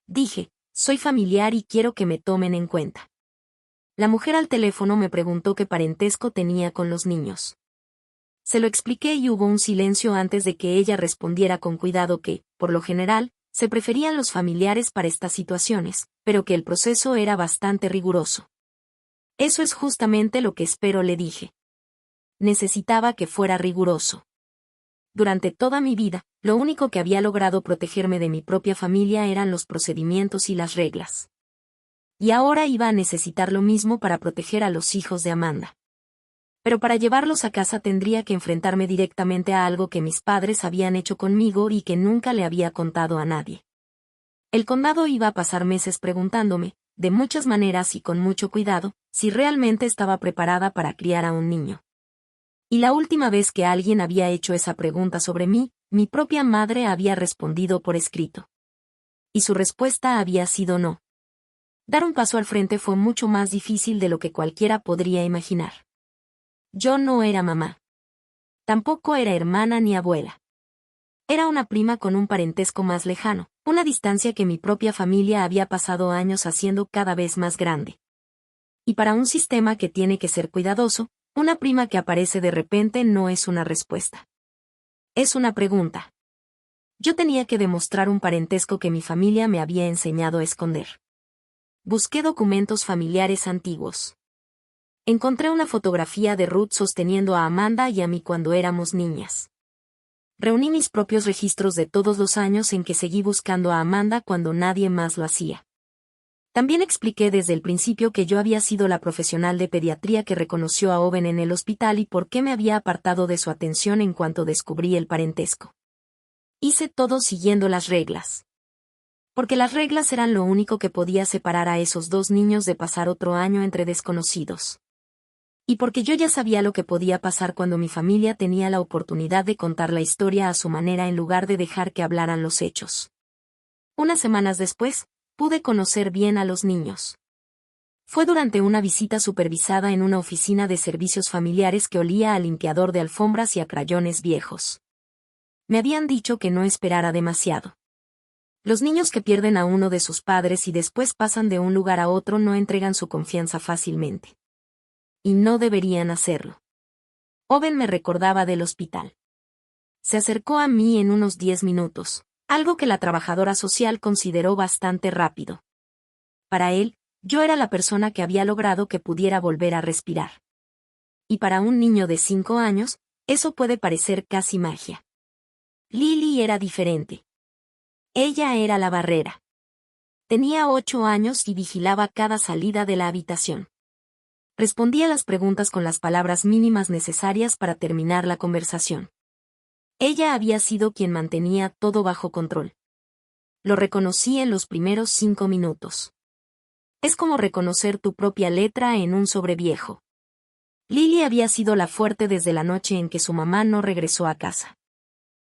Dije, soy familiar y quiero que me tomen en cuenta. La mujer al teléfono me preguntó qué parentesco tenía con los niños. Se lo expliqué y hubo un silencio antes de que ella respondiera con cuidado que, por lo general, se preferían los familiares para estas situaciones, pero que el proceso era bastante riguroso. Eso es justamente lo que espero, le dije. Necesitaba que fuera riguroso. Durante toda mi vida, lo único que había logrado protegerme de mi propia familia eran los procedimientos y las reglas. Y ahora iba a necesitar lo mismo para proteger a los hijos de Amanda. Pero para llevarlos a casa tendría que enfrentarme directamente a algo que mis padres habían hecho conmigo y que nunca le había contado a nadie. El condado iba a pasar meses preguntándome, de muchas maneras y con mucho cuidado, si realmente estaba preparada para criar a un niño. Y la última vez que alguien había hecho esa pregunta sobre mí, mi propia madre había respondido por escrito. Y su respuesta había sido no. Dar un paso al frente fue mucho más difícil de lo que cualquiera podría imaginar. Yo no era mamá. Tampoco era hermana ni abuela. Era una prima con un parentesco más lejano, una distancia que mi propia familia había pasado años haciendo cada vez más grande. Y para un sistema que tiene que ser cuidadoso, una prima que aparece de repente no es una respuesta. Es una pregunta. Yo tenía que demostrar un parentesco que mi familia me había enseñado a esconder. Busqué documentos familiares antiguos. Encontré una fotografía de Ruth sosteniendo a Amanda y a mí cuando éramos niñas. Reuní mis propios registros de todos los años en que seguí buscando a Amanda cuando nadie más lo hacía. También expliqué desde el principio que yo había sido la profesional de pediatría que reconoció a Owen en el hospital y por qué me había apartado de su atención en cuanto descubrí el parentesco. Hice todo siguiendo las reglas. Porque las reglas eran lo único que podía separar a esos 2 niños de pasar otro año entre desconocidos. Y porque yo ya sabía lo que podía pasar cuando mi familia tenía la oportunidad de contar la historia a su manera en lugar de dejar que hablaran los hechos. Unas semanas después, pude conocer bien a los niños. Fue durante una visita supervisada en una oficina de servicios familiares que olía a limpiador de alfombras y a crayones viejos. Me habían dicho que no esperara demasiado. Los niños que pierden a uno de sus padres y después pasan de un lugar a otro no entregan su confianza fácilmente. Y no deberían hacerlo. Owen me recordaba del hospital. Se acercó a mí en unos 10 minutos, algo que la trabajadora social consideró bastante rápido. Para él, yo era la persona que había logrado que pudiera volver a respirar. Y para un niño de 5 años, eso puede parecer casi magia. Lily era diferente. Ella era la barrera. Tenía 8 años y vigilaba cada salida de la habitación. Respondía las preguntas con las palabras mínimas necesarias para terminar la conversación. Ella había sido quien mantenía todo bajo control. Lo reconocí en los primeros 5 minutos. Es como reconocer tu propia letra en un sobreviejo. Lily había sido la fuerte desde la noche en que su mamá no regresó a casa.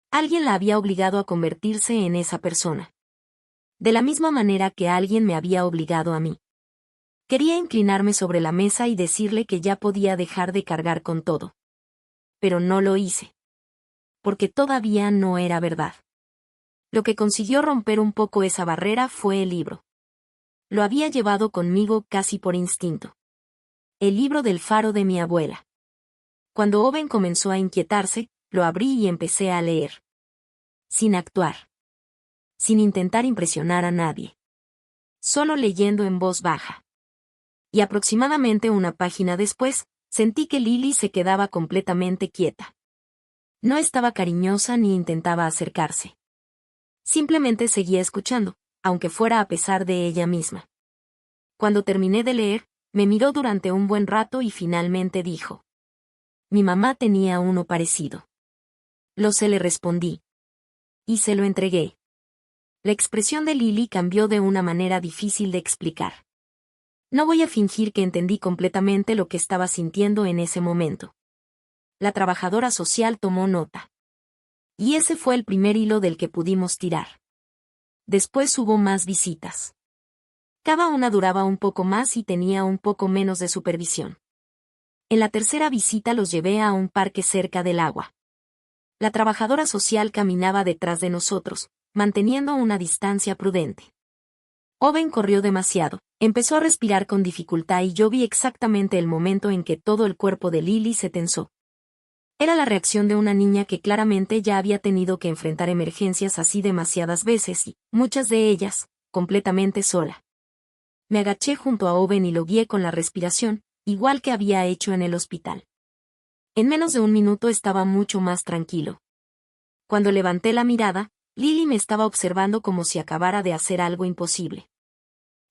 Alguien la había obligado a convertirse en esa persona. De la misma manera que alguien me había obligado a mí. Quería inclinarme sobre la mesa y decirle que ya podía dejar de cargar con todo. Pero no lo hice. Porque todavía no era verdad. Lo que consiguió romper un poco esa barrera fue el libro. Lo había llevado conmigo casi por instinto. El libro del faro de mi abuela. Cuando Owen comenzó a inquietarse, lo abrí y empecé a leer. Sin actuar. Sin intentar impresionar a nadie. Solo leyendo en voz baja. Y aproximadamente una página después, sentí que Lily se quedaba completamente quieta. No estaba cariñosa ni intentaba acercarse. Simplemente seguía escuchando, aunque fuera a pesar de ella misma. Cuando terminé de leer, me miró durante un buen rato y finalmente dijo: Mi mamá tenía uno parecido. Lo sé, le respondí. Y se lo entregué. La expresión de Lily cambió de una manera difícil de explicar. No voy a fingir que entendí completamente lo que estaba sintiendo en ese momento. La trabajadora social tomó nota. Y ese fue el primer hilo del que pudimos tirar. Después hubo más visitas. Cada una duraba un poco más y tenía un poco menos de supervisión. En la tercera visita los llevé a un parque cerca del agua. La trabajadora social caminaba detrás de nosotros, manteniendo una distancia prudente. Owen corrió demasiado, empezó a respirar con dificultad y yo vi exactamente el momento en que todo el cuerpo de Lily se tensó. Era la reacción de una niña que claramente ya había tenido que enfrentar emergencias así demasiadas veces y, muchas de ellas, completamente sola. Me agaché junto a Owen y lo guié con la respiración, igual que había hecho en el hospital. En menos de un minuto estaba mucho más tranquilo. Cuando levanté la mirada, Lily me estaba observando como si acabara de hacer algo imposible.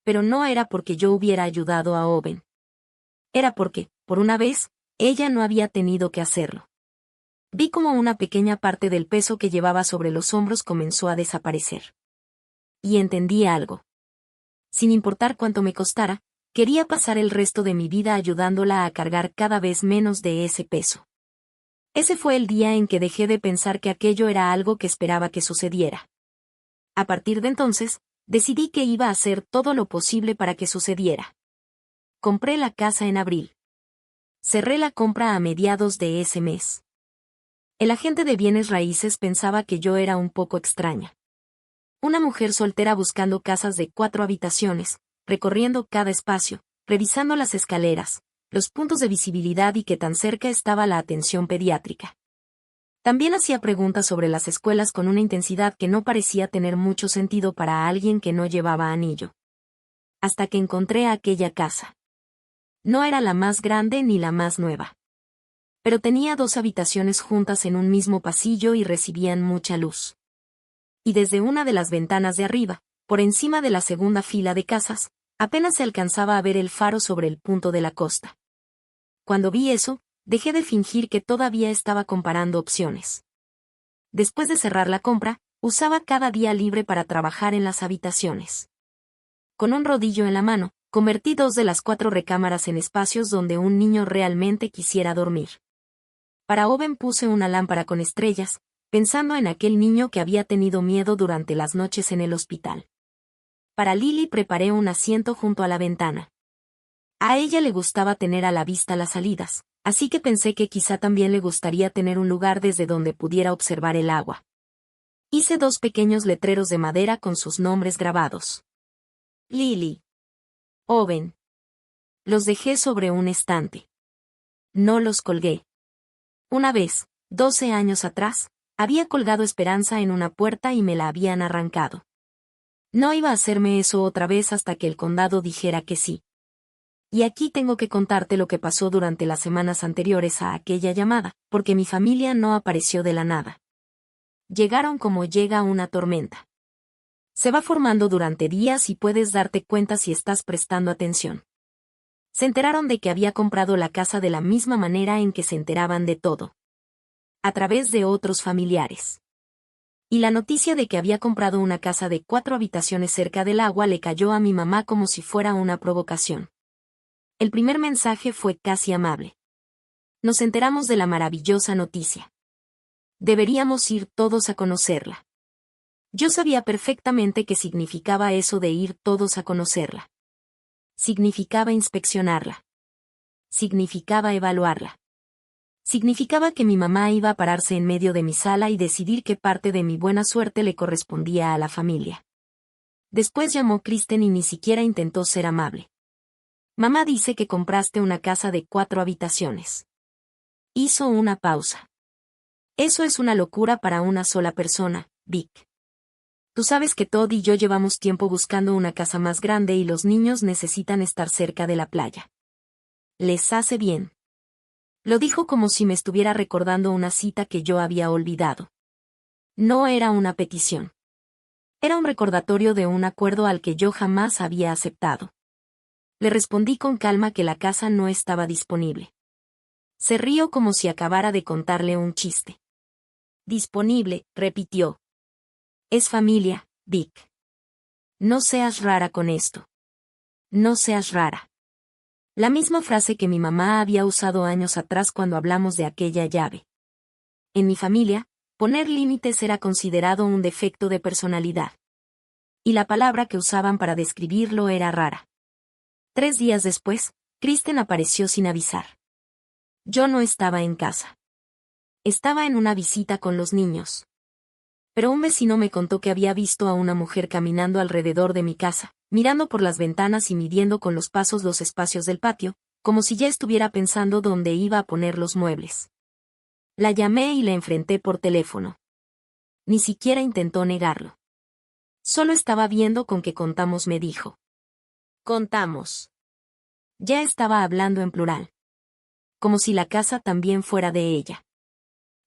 Pero no era porque yo hubiera ayudado a Owen. Era porque, por una vez, ella no había tenido que hacerlo. Vi como una pequeña parte del peso que llevaba sobre los hombros comenzó a desaparecer. Y entendí algo. Sin importar cuánto me costara, quería pasar el resto de mi vida ayudándola a cargar cada vez menos de ese peso. Ese fue el día en que dejé de pensar que aquello era algo que esperaba que sucediera. A partir de entonces, decidí que iba a hacer todo lo posible para que sucediera. Compré la casa en abril. Cerré la compra a mediados de ese mes. El agente de bienes raíces pensaba que yo era un poco extraña. Una mujer soltera buscando casas de 4 habitaciones, recorriendo cada espacio, revisando las escaleras, los puntos de visibilidad y qué tan cerca estaba la atención pediátrica. También hacía preguntas sobre las escuelas con una intensidad que no parecía tener mucho sentido para alguien que no llevaba anillo. Hasta que encontré aquella casa. No era la más grande ni la más nueva. Pero tenía 2 habitaciones juntas en un mismo pasillo y recibían mucha luz. Y desde una de las ventanas de arriba, por encima de la segunda fila de casas, apenas se alcanzaba a ver el faro sobre el punto de la costa. Cuando vi eso, dejé de fingir que todavía estaba comparando opciones. Después de cerrar la compra, usaba cada día libre para trabajar en las habitaciones. Con un rodillo en la mano, convertí 2 de las 4 recámaras en espacios donde un niño realmente quisiera dormir. Para Owen puse una lámpara con estrellas, pensando en aquel niño que había tenido miedo durante las noches en el hospital. Para Lily preparé un asiento junto a la ventana. A ella le gustaba tener a la vista las salidas, así que pensé que quizá también le gustaría tener un lugar desde donde pudiera observar el agua. Hice 2 pequeños letreros de madera con sus nombres grabados. Lily. Owen. Los dejé sobre un estante. No los colgué. Una vez, 12 años atrás, había colgado esperanza en una puerta y me la habían arrancado. No iba a hacerme eso otra vez hasta que el condado dijera que sí. Y aquí tengo que contarte lo que pasó durante las semanas anteriores a aquella llamada, porque mi familia no apareció de la nada. Llegaron como llega una tormenta. Se va formando durante días y puedes darte cuenta si estás prestando atención. Se enteraron de que había comprado la casa de la misma manera en que se enteraban de todo. A través de otros familiares. Y la noticia de que había comprado una casa de 4 habitaciones cerca del agua le cayó a mi mamá como si fuera una provocación. El primer mensaje fue casi amable. Nos enteramos de la maravillosa noticia. Deberíamos ir todos a conocerla. Yo sabía perfectamente qué significaba eso de ir todos a conocerla. Significaba inspeccionarla. Significaba evaluarla. Significaba que mi mamá iba a pararse en medio de mi sala y decidir qué parte de mi buena suerte le correspondía a la familia. Después llamó Kristen y ni siquiera intentó ser amable. Mamá dice que compraste una casa de 4 habitaciones. Hizo una pausa. Eso es una locura para una sola persona, Vic. Tú sabes que Todd y yo llevamos tiempo buscando una casa más grande y los niños necesitan estar cerca de la playa. Les hace bien. Lo dijo como si me estuviera recordando una cita que yo había olvidado. No era una petición. Era un recordatorio de un acuerdo al que yo jamás había aceptado. Le respondí con calma que la casa no estaba disponible. Se rió como si acabara de contarle un chiste. Disponible, repitió. Es familia, Vic. No seas rara con esto. No seas rara. La misma frase que mi mamá había usado años atrás cuando hablamos de aquella llave. En mi familia, poner límites era considerado un defecto de personalidad. Y la palabra que usaban para describirlo era rara. 3 días después, Kristen apareció sin avisar. Yo no estaba en casa. Estaba en una visita con los niños. Pero un vecino me contó que había visto a una mujer caminando alrededor de mi casa, mirando por las ventanas y midiendo con los pasos los espacios del patio, como si ya estuviera pensando dónde iba a poner los muebles. La llamé y la enfrenté por teléfono. Ni siquiera intentó negarlo. Solo estaba viendo con qué contamos, me dijo. Contamos. Ya estaba hablando en plural. Como si la casa también fuera de ella.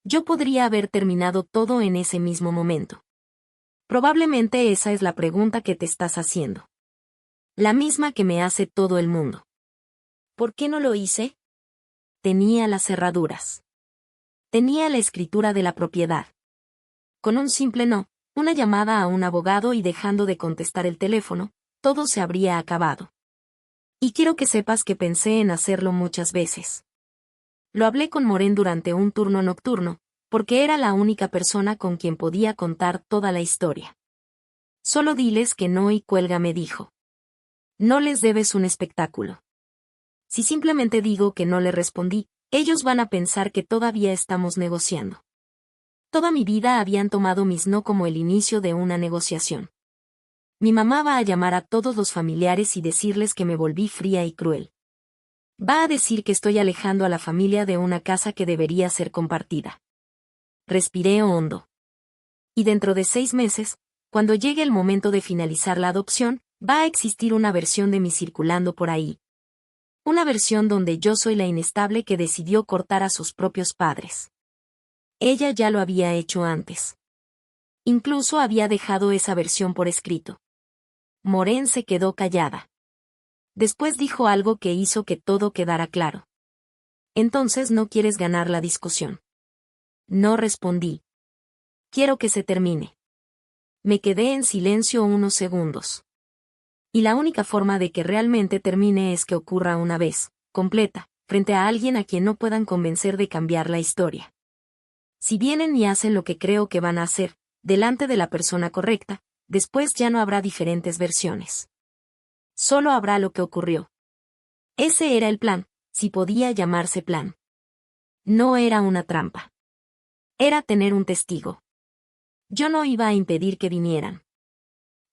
Yo podría haber terminado todo en ese mismo momento. Probablemente esa es la pregunta que te estás haciendo. La misma que me hace todo el mundo. ¿Por qué no lo hice? Tenía las cerraduras. Tenía la escritura de la propiedad. Con un simple no, una llamada a un abogado y dejando de contestar el teléfono, todo se habría acabado. Y quiero que sepas que pensé en hacerlo muchas veces. Lo hablé con Maureen durante un turno nocturno, porque era la única persona con quien podía contar toda la historia. Solo diles que no y cuelga, me dijo. No les debes un espectáculo. Si simplemente digo que no le respondí, ellos van a pensar que todavía estamos negociando. Toda mi vida habían tomado mis no como el inicio de una negociación. Mi mamá va a llamar a todos los familiares y decirles que me volví fría y cruel. Va a decir que estoy alejando a la familia de una casa que debería ser compartida. Respiré hondo. Y dentro de 6 meses, cuando llegue el momento de finalizar la adopción, va a existir una versión de mí circulando por ahí. Una versión donde yo soy la inestable que decidió cortar a sus propios padres. Ella ya lo había hecho antes. Incluso había dejado esa versión por escrito. Maureen se quedó callada. Después dijo algo que hizo que todo quedara claro. Entonces no quieres ganar la discusión. No respondí. Quiero que se termine. Me quedé en silencio unos segundos. Y la única forma de que realmente termine es que ocurra una vez, completa, frente a alguien a quien no puedan convencer de cambiar la historia. Si vienen y hacen lo que creo que van a hacer, delante de la persona correcta, después ya no habrá diferentes versiones. Solo habrá lo que ocurrió. Ese era el plan, si podía llamarse plan. No era una trampa. Era tener un testigo. Yo no iba a impedir que vinieran.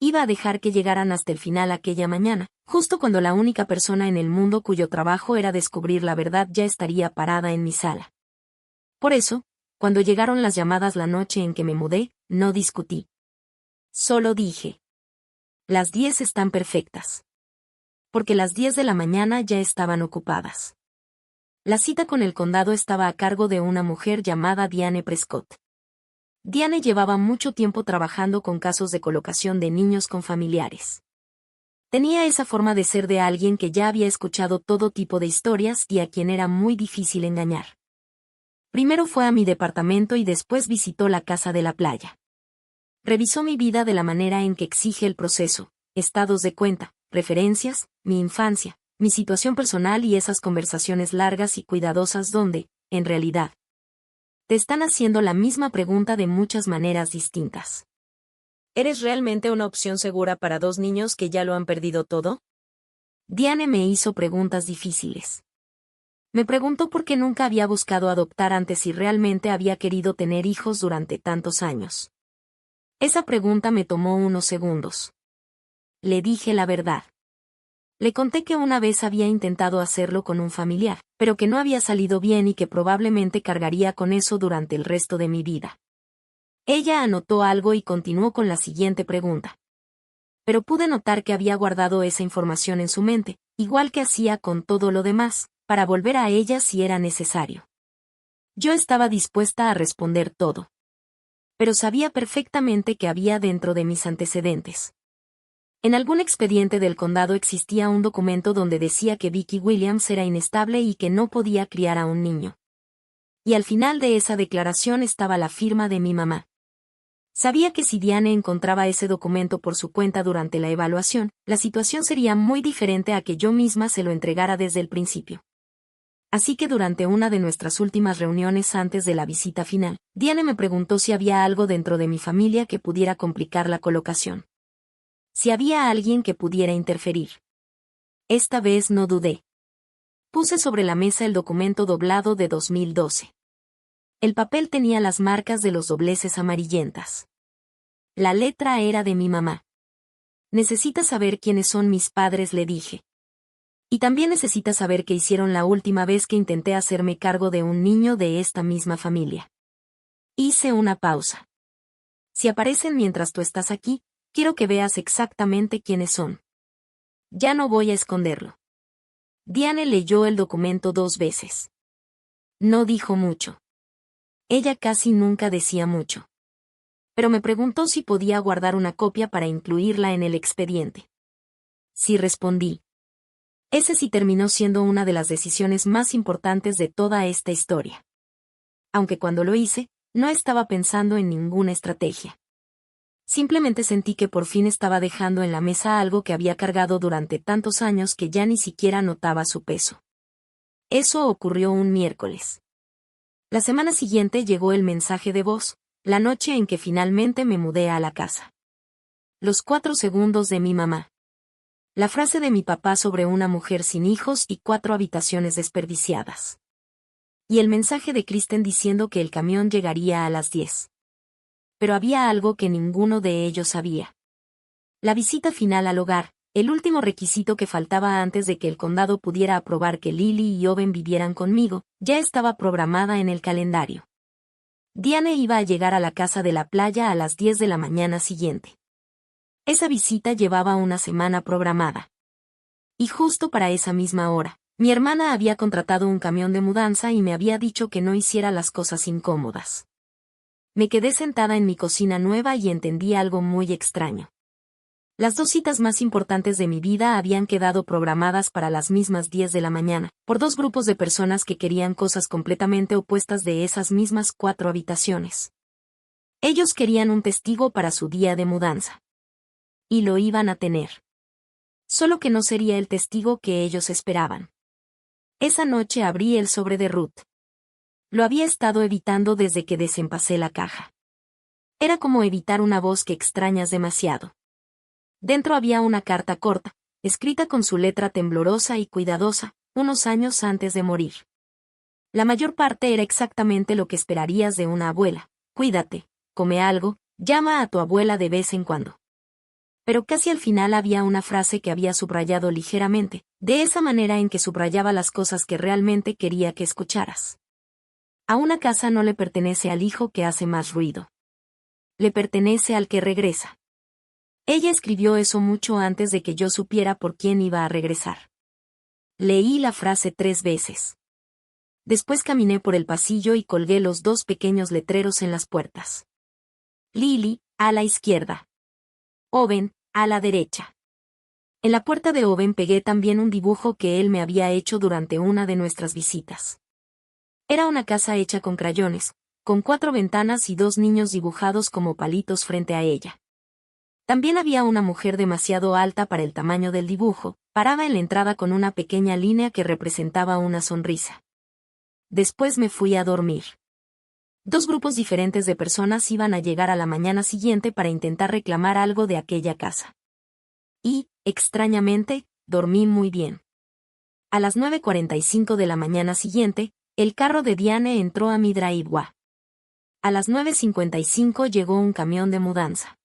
Iba a dejar que llegaran hasta el final aquella mañana, justo cuando la única persona en el mundo cuyo trabajo era descubrir la verdad ya estaría parada en mi sala. Por eso, cuando llegaron las llamadas la noche en que me mudé, no discutí. Solo dije. Las 10 están perfectas. Porque las 10 de la mañana ya estaban ocupadas. La cita con el condado estaba a cargo de una mujer llamada Diane Prescott. Diane llevaba mucho tiempo trabajando con casos de colocación de niños con familiares. Tenía esa forma de ser de alguien que ya había escuchado todo tipo de historias y a quien era muy difícil engañar. Primero fue a mi departamento y después visitó la casa de la playa. Revisó mi vida de la manera en que exige el proceso, estados de cuenta, referencias, mi infancia, mi situación personal y esas conversaciones largas y cuidadosas donde, en realidad, te están haciendo la misma pregunta de muchas maneras distintas. ¿Eres realmente una opción segura para dos niños que ya lo han perdido todo? Diane me hizo preguntas difíciles. Me preguntó por qué nunca había buscado adoptar antes y realmente había querido tener hijos durante tantos años. Esa pregunta me tomó unos segundos. Le dije la verdad. Le conté que una vez había intentado hacerlo con un familiar, pero que no había salido bien y que probablemente cargaría con eso durante el resto de mi vida. Ella anotó algo y continuó con la siguiente pregunta. Pero pude notar que había guardado esa información en su mente, igual que hacía con todo lo demás, para volver a ella si era necesario. Yo estaba dispuesta a responder todo. Pero sabía perfectamente que había dentro de mis antecedentes. En algún expediente del condado existía un documento donde decía que Vicky Williams era inestable y que no podía criar a un niño. Y al final de esa declaración estaba la firma de mi mamá. Sabía que si Diane encontraba ese documento por su cuenta durante la evaluación, la situación sería muy diferente a que yo misma se lo entregara desde el principio. Así que durante una de nuestras últimas reuniones antes de la visita final, Diane me preguntó si había algo dentro de mi familia que pudiera complicar la colocación. Si había alguien que pudiera interferir. Esta vez no dudé. Puse sobre la mesa el documento doblado de 2012. El papel tenía las marcas de los dobleces amarillentas. La letra era de mi mamá. Necesitas saber quiénes son mis padres, le dije. Y también necesitas saber qué hicieron la última vez que intenté hacerme cargo de un niño de esta misma familia. Hice una pausa. Si aparecen mientras tú estás aquí, quiero que veas exactamente quiénes son. Ya no voy a esconderlo. Diane leyó el documento 2 veces. No dijo mucho. Ella casi nunca decía mucho. Pero me preguntó si podía guardar una copia para incluirla en el expediente. Sí, respondí. Ese sí terminó siendo una de las decisiones más importantes de toda esta historia. Aunque cuando lo hice, no estaba pensando en ninguna estrategia. Simplemente sentí que por fin estaba dejando en la mesa algo que había cargado durante tantos años que ya ni siquiera notaba su peso. Eso ocurrió un miércoles. La semana siguiente llegó el mensaje de voz, la noche en que finalmente me mudé a la casa. Los 4 segundos de mi mamá. La frase de mi papá sobre una mujer sin hijos y 4 habitaciones desperdiciadas. Y el mensaje de Kristen diciendo que el camión llegaría a las 10. Pero había algo que ninguno de ellos sabía. La visita final al hogar, el último requisito que faltaba antes de que el condado pudiera aprobar que Lily y Owen vivieran conmigo, ya estaba programada en el calendario. Diane iba a llegar a la casa de la playa a las 10 de la mañana siguiente. Esa visita llevaba una semana programada. Y justo para esa misma hora, mi hermana había contratado un camión de mudanza y me había dicho que no hiciera las cosas incómodas. Me quedé sentada en mi cocina nueva y entendí algo muy extraño. Las 2 citas más importantes de mi vida habían quedado programadas para las mismas 10 de la mañana, por 2 grupos de personas que querían cosas completamente opuestas de esas mismas 4 habitaciones. Ellos querían un testigo para su día de mudanza. Y lo iban a tener. Solo que no sería el testigo que ellos esperaban. Esa noche abrí el sobre de Ruth. Lo había estado evitando desde que desempacé la caja. Era como evitar una voz que extrañas demasiado. Dentro había una carta corta, escrita con su letra temblorosa y cuidadosa, unos años antes de morir. La mayor parte era exactamente lo que esperarías de una abuela. Cuídate, come algo, llama a tu abuela de vez en cuando. Pero casi al final había una frase que había subrayado ligeramente, de esa manera en que subrayaba las cosas que realmente quería que escucharas. A una casa no le pertenece al hijo que hace más ruido. Le pertenece al que regresa. Ella escribió eso mucho antes de que yo supiera por quién iba a regresar. Leí la frase 3 veces. Después caminé por el pasillo y colgué los 2 pequeños letreros en las puertas. Lily, a la izquierda. Owen, a la derecha. En la puerta de Owen pegué también un dibujo que él me había hecho durante una de nuestras visitas. Era una casa hecha con crayones, con 4 ventanas y 2 niños dibujados como palitos frente a ella. También había una mujer demasiado alta para el tamaño del dibujo, parada en la entrada con una pequeña línea que representaba una sonrisa. Después me fui a dormir. 2 grupos diferentes de personas iban a llegar a la mañana siguiente para intentar reclamar algo de aquella casa. Y, extrañamente, dormí muy bien. A las 9:45 de la mañana siguiente, el carro de Diane entró a mi driveway. A las 9:55 llegó un camión de mudanza.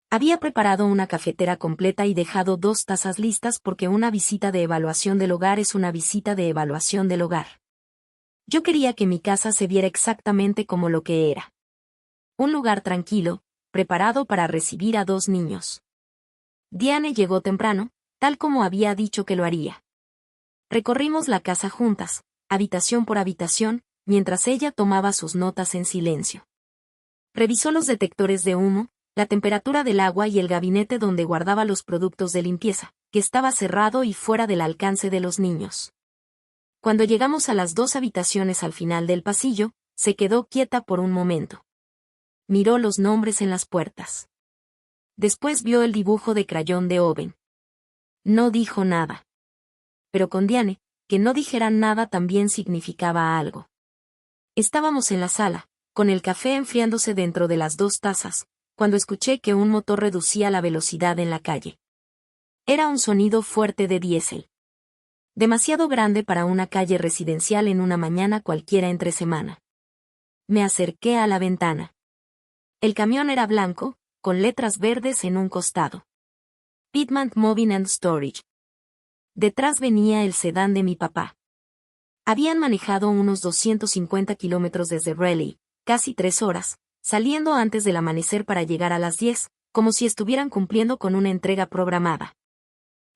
Había preparado una cafetera completa y dejado 2 tazas listas porque una visita de evaluación del hogar es una visita de evaluación del hogar. Yo quería que mi casa se viera exactamente como lo que era. Un lugar tranquilo, preparado para recibir a 2 niños. Diane llegó temprano, tal como había dicho que lo haría. Recorrimos la casa juntas, habitación por habitación, mientras ella tomaba sus notas en silencio. Revisó los detectores de humo, la temperatura del agua y el gabinete donde guardaba los productos de limpieza, que estaba cerrado y fuera del alcance de los niños. Cuando llegamos a las 2 habitaciones al final del pasillo, se quedó quieta por un momento. Miró los nombres en las puertas. Después vio el dibujo de crayón de Owen. No dijo nada. Pero con Diane, que no dijeran nada también significaba algo. Estábamos en la sala, con el café enfriándose dentro de las 2 tazas, cuando escuché que un motor reducía la velocidad en la calle. Era un sonido fuerte de diésel. Demasiado grande para una calle residencial en una mañana cualquiera entre semana. Me acerqué a la ventana. El camión era blanco, con letras verdes en un costado. Pittman Moving and Storage. Detrás venía el sedán de mi papá. Habían manejado unos 250 kilómetros desde Raleigh, casi 3 horas, saliendo antes del amanecer para llegar a las 10, como si estuvieran cumpliendo con una entrega programada.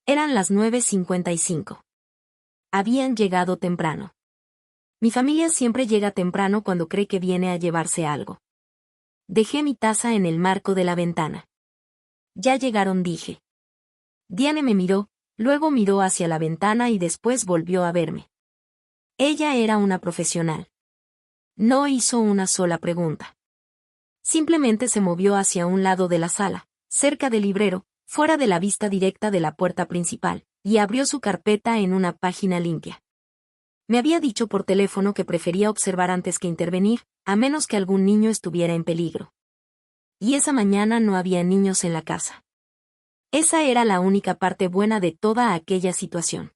Eran las 9:55. Habían llegado temprano. Mi familia siempre llega temprano cuando cree que viene a llevarse algo. Dejé mi taza en el marco de la ventana. Ya llegaron, dije. Diane me miró, luego miró hacia la ventana y después volvió a verme. Ella era una profesional. No hizo una sola pregunta. Simplemente se movió hacia un lado de la sala, cerca del librero, fuera de la vista directa de la puerta principal, y abrió su carpeta en una página limpia. Me había dicho por teléfono que prefería observar antes que intervenir, a menos que algún niño estuviera en peligro. Y esa mañana no había niños en la casa. Esa era la única parte buena de toda aquella situación.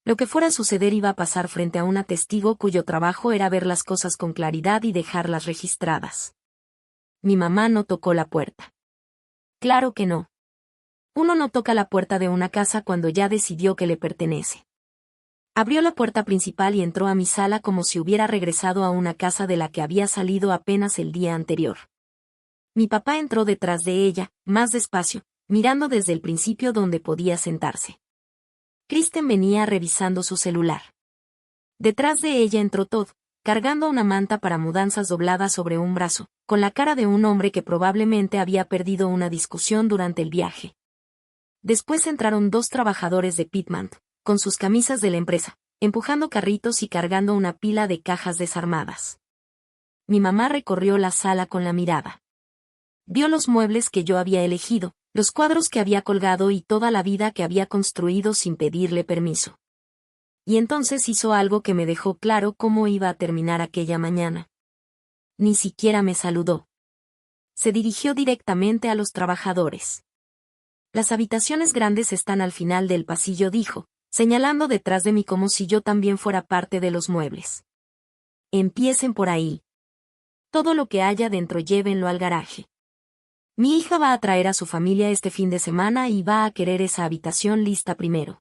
Lo que fuera a suceder iba a pasar frente a una testigo cuyo trabajo era ver las cosas con claridad y dejarlas registradas. Mi mamá no tocó la puerta. Claro que no. Uno no toca la puerta de una casa cuando ya decidió que le pertenece. Abrió la puerta principal y entró a mi sala como si hubiera regresado a una casa de la que había salido apenas el día anterior. Mi papá entró detrás de ella, más despacio, mirando desde el principio donde podía sentarse. Kristen venía revisando su celular. Detrás de ella entró Todd, cargando una manta para mudanzas doblada sobre un brazo, con la cara de un hombre que probablemente había perdido una discusión durante el viaje. Después entraron 2 trabajadores de Pittman, con sus camisas de la empresa, empujando carritos y cargando una pila de cajas desarmadas. Mi mamá recorrió la sala con la mirada. Vio los muebles que yo había elegido, los cuadros que había colgado y toda la vida que había construido sin pedirle permiso. Y entonces hizo algo que me dejó claro cómo iba a terminar aquella mañana. Ni siquiera me saludó. Se dirigió directamente a los trabajadores. Las habitaciones grandes están al final del pasillo, dijo, señalando detrás de mí como si yo también fuera parte de los muebles. Empiecen por ahí. Todo lo que haya dentro llévenlo al garaje. Mi hija va a traer a su familia este fin de semana y va a querer esa habitación lista primero.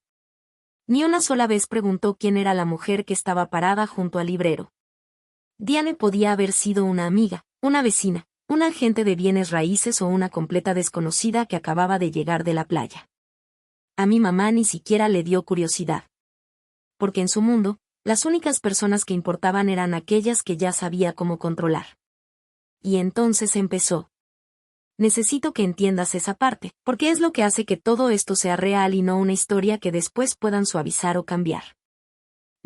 Ni una sola vez preguntó quién era la mujer que estaba parada junto al librero. Diane podía haber sido una amiga, una vecina, un agente de bienes raíces o una completa desconocida que acababa de llegar de la playa. A mi mamá ni siquiera le dio curiosidad. Porque en su mundo, las únicas personas que importaban eran aquellas que ya sabía cómo controlar. Y entonces empezó. Necesito que entiendas esa parte, porque es lo que hace que todo esto sea real y no una historia que después puedan suavizar o cambiar.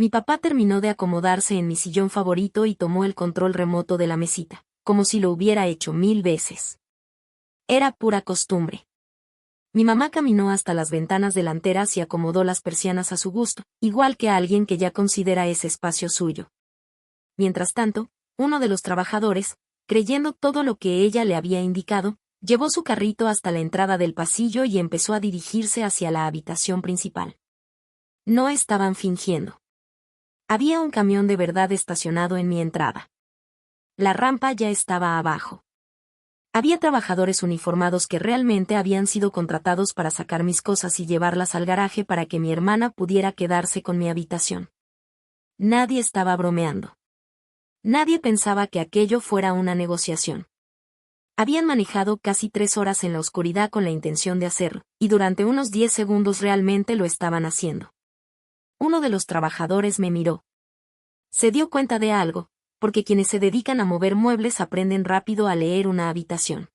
Mi papá terminó de acomodarse en mi sillón favorito y tomó el control remoto de la mesita, como si lo hubiera hecho 1000 veces. Era pura costumbre. Mi mamá caminó hasta las ventanas delanteras y acomodó las persianas a su gusto, igual que a alguien que ya considera ese espacio suyo. Mientras tanto, uno de los trabajadores, creyendo todo lo que ella le había indicado, llevó su carrito hasta la entrada del pasillo y empezó a dirigirse hacia la habitación principal. No estaban fingiendo. Había un camión de verdad estacionado en mi entrada. La rampa ya estaba abajo. Había trabajadores uniformados que realmente habían sido contratados para sacar mis cosas y llevarlas al garaje para que mi hermana pudiera quedarse con mi habitación. Nadie estaba bromeando. Nadie pensaba que aquello fuera una negociación. Habían manejado casi 3 horas en la oscuridad con la intención de hacerlo, y durante unos 10 segundos realmente lo estaban haciendo. Uno de los trabajadores me miró. Se dio cuenta de algo, porque quienes se dedican a mover muebles aprenden rápido a leer una habitación.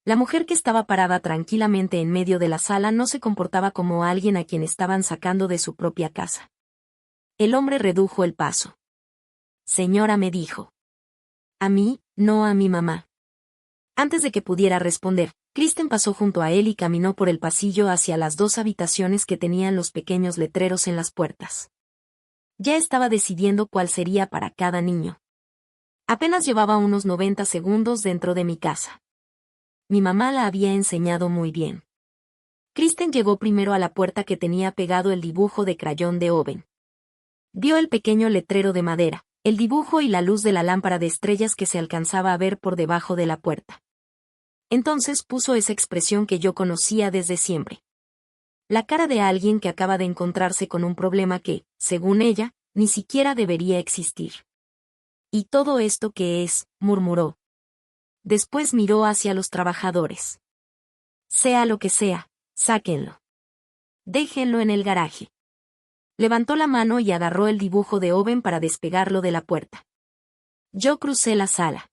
La mujer que estaba parada tranquilamente en medio de la sala no se comportaba como alguien a quien estaban sacando de su propia casa. El hombre redujo el paso. Señora, me dijo. A mí, no a mi mamá. Antes de que pudiera responder, Kristen pasó junto a él y caminó por el pasillo hacia las 2 habitaciones que tenían los pequeños letreros en las puertas. Ya estaba decidiendo cuál sería para cada niño. Apenas llevaba unos 90 segundos dentro de mi casa. Mi mamá la había enseñado muy bien. Kristen llegó primero a la puerta que tenía pegado el dibujo de crayón de Oven. Vio el pequeño letrero de madera, el dibujo y la luz de la lámpara de estrellas que se alcanzaba a ver por debajo de la puerta. Entonces puso esa expresión que yo conocía desde siempre. La cara de alguien que acaba de encontrarse con un problema que, según ella, ni siquiera debería existir. ¿Y todo esto qué es?, murmuró. Después miró hacia los trabajadores. Sea lo que sea, sáquenlo. Déjenlo en el garaje. Levantó la mano y agarró el dibujo de Oven para despegarlo de la puerta. Yo crucé la sala.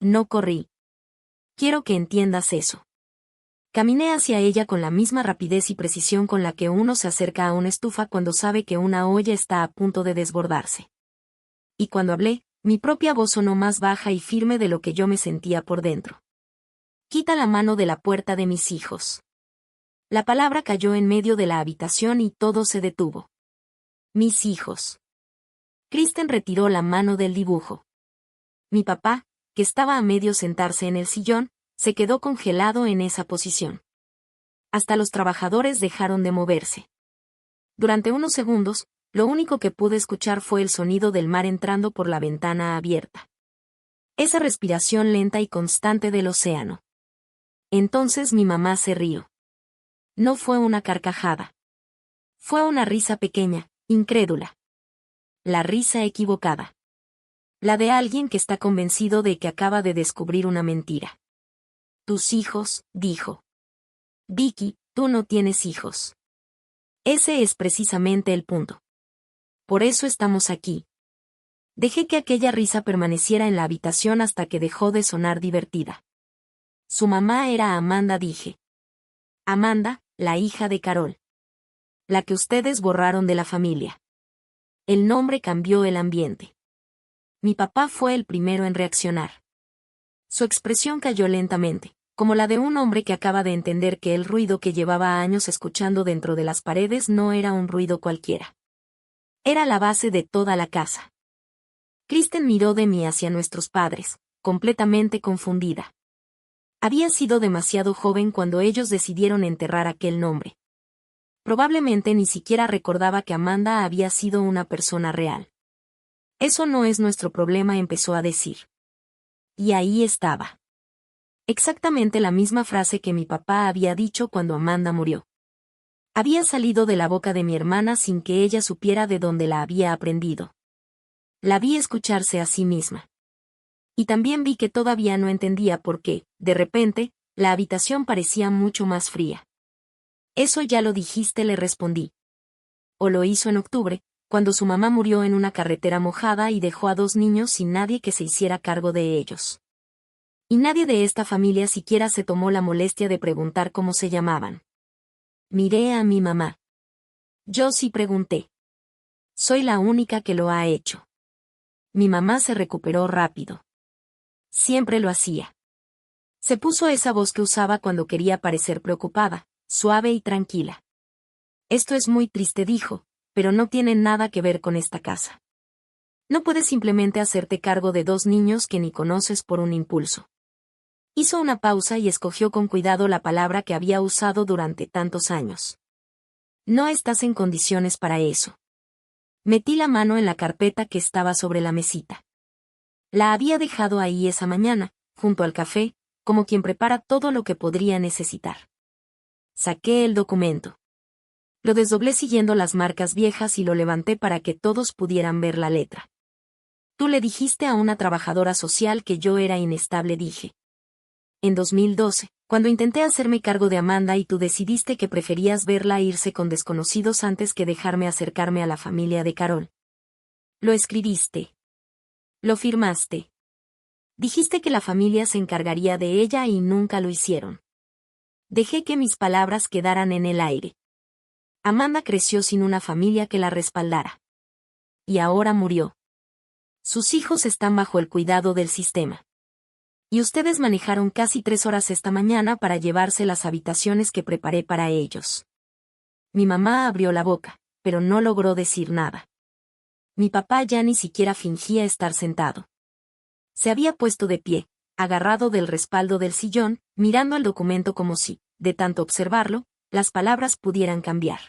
No corrí. Quiero que entiendas eso. Caminé hacia ella con la misma rapidez y precisión con la que uno se acerca a una estufa cuando sabe que una olla está a punto de desbordarse. Y cuando hablé, mi propia voz sonó más baja y firme de lo que yo me sentía por dentro. Quita la mano de la puerta de mis hijos. La palabra cayó en medio de la habitación y todo se detuvo. Mis hijos. Kristen retiró la mano del dibujo. Mi papá, que estaba a medio sentarse en el sillón, se quedó congelado en esa posición. Hasta los trabajadores dejaron de moverse. Durante unos segundos, lo único que pude escuchar fue el sonido del mar entrando por la ventana abierta. Esa respiración lenta y constante del océano. Entonces mi mamá se rió. No fue una carcajada. Fue una risa pequeña, incrédula. La risa equivocada. La de alguien que está convencido de que acaba de descubrir una mentira. Tus hijos, dijo. Vicky, tú no tienes hijos. Ese es precisamente el punto. Por eso estamos aquí. Dejé que aquella risa permaneciera en la habitación hasta que dejó de sonar divertida. Su mamá era Amanda, dije. Amanda, la hija de Carol. La que ustedes borraron de la familia. El nombre cambió el ambiente. Mi papá fue el primero en reaccionar. Su expresión cayó lentamente, como la de un hombre que acaba de entender que el ruido que llevaba años escuchando dentro de las paredes no era un ruido cualquiera. Era la base de toda la casa. Kristen miró de mí hacia nuestros padres, completamente confundida. Había sido demasiado joven cuando ellos decidieron enterrar aquel nombre. Probablemente ni siquiera recordaba que Amanda había sido una persona real. Eso no es nuestro problema, empezó a decir. Y ahí estaba. Exactamente la misma frase que mi papá había dicho cuando Amanda murió. Había salido de la boca de mi hermana sin que ella supiera de dónde la había aprendido. La vi escucharse a sí misma. Y también vi que todavía no entendía por qué, de repente, la habitación parecía mucho más fría. Eso ya lo dijiste, le respondí. O lo hizo en octubre, cuando su mamá murió en una carretera mojada y dejó a 2 niños sin nadie que se hiciera cargo de ellos. Y nadie de esta familia siquiera se tomó la molestia de preguntar cómo se llamaban. Miré a mi mamá. Yo sí pregunté. Soy la única que lo ha hecho. Mi mamá se recuperó rápido. Siempre lo hacía. Se puso esa voz que usaba cuando quería parecer preocupada, suave y tranquila. Esto es muy triste, dijo, pero no tiene nada que ver con esta casa. No puedes simplemente hacerte cargo de dos niños que ni conoces por un impulso. Hizo una pausa y escogió con cuidado la palabra que había usado durante tantos años. No estás en condiciones para eso. Metí la mano en la carpeta que estaba sobre la mesita. La había dejado ahí esa mañana, junto al café, como quien prepara todo lo que podría necesitar. Saqué el documento. Lo desdoblé siguiendo las marcas viejas y lo levanté para que todos pudieran ver la letra. Tú le dijiste a una trabajadora social que yo era inestable, dije. En 2012, cuando intenté hacerme cargo de Amanda y tú decidiste que preferías verla irse con desconocidos antes que dejarme acercarme a la familia de Carol. Lo escribiste. Lo firmaste. Dijiste que la familia se encargaría de ella y nunca lo hicieron. Dejé que mis palabras quedaran en el aire. Amanda creció sin una familia que la respaldara. Y ahora murió. Sus hijos están bajo el cuidado del sistema. Y ustedes manejaron casi 3 horas esta mañana para llevarse las habitaciones que preparé para ellos. Mi mamá abrió la boca, pero no logró decir nada. Mi papá ya ni siquiera fingía estar sentado. Se había puesto de pie, agarrado del respaldo del sillón, mirando el documento como si, de tanto observarlo, las palabras pudieran cambiar.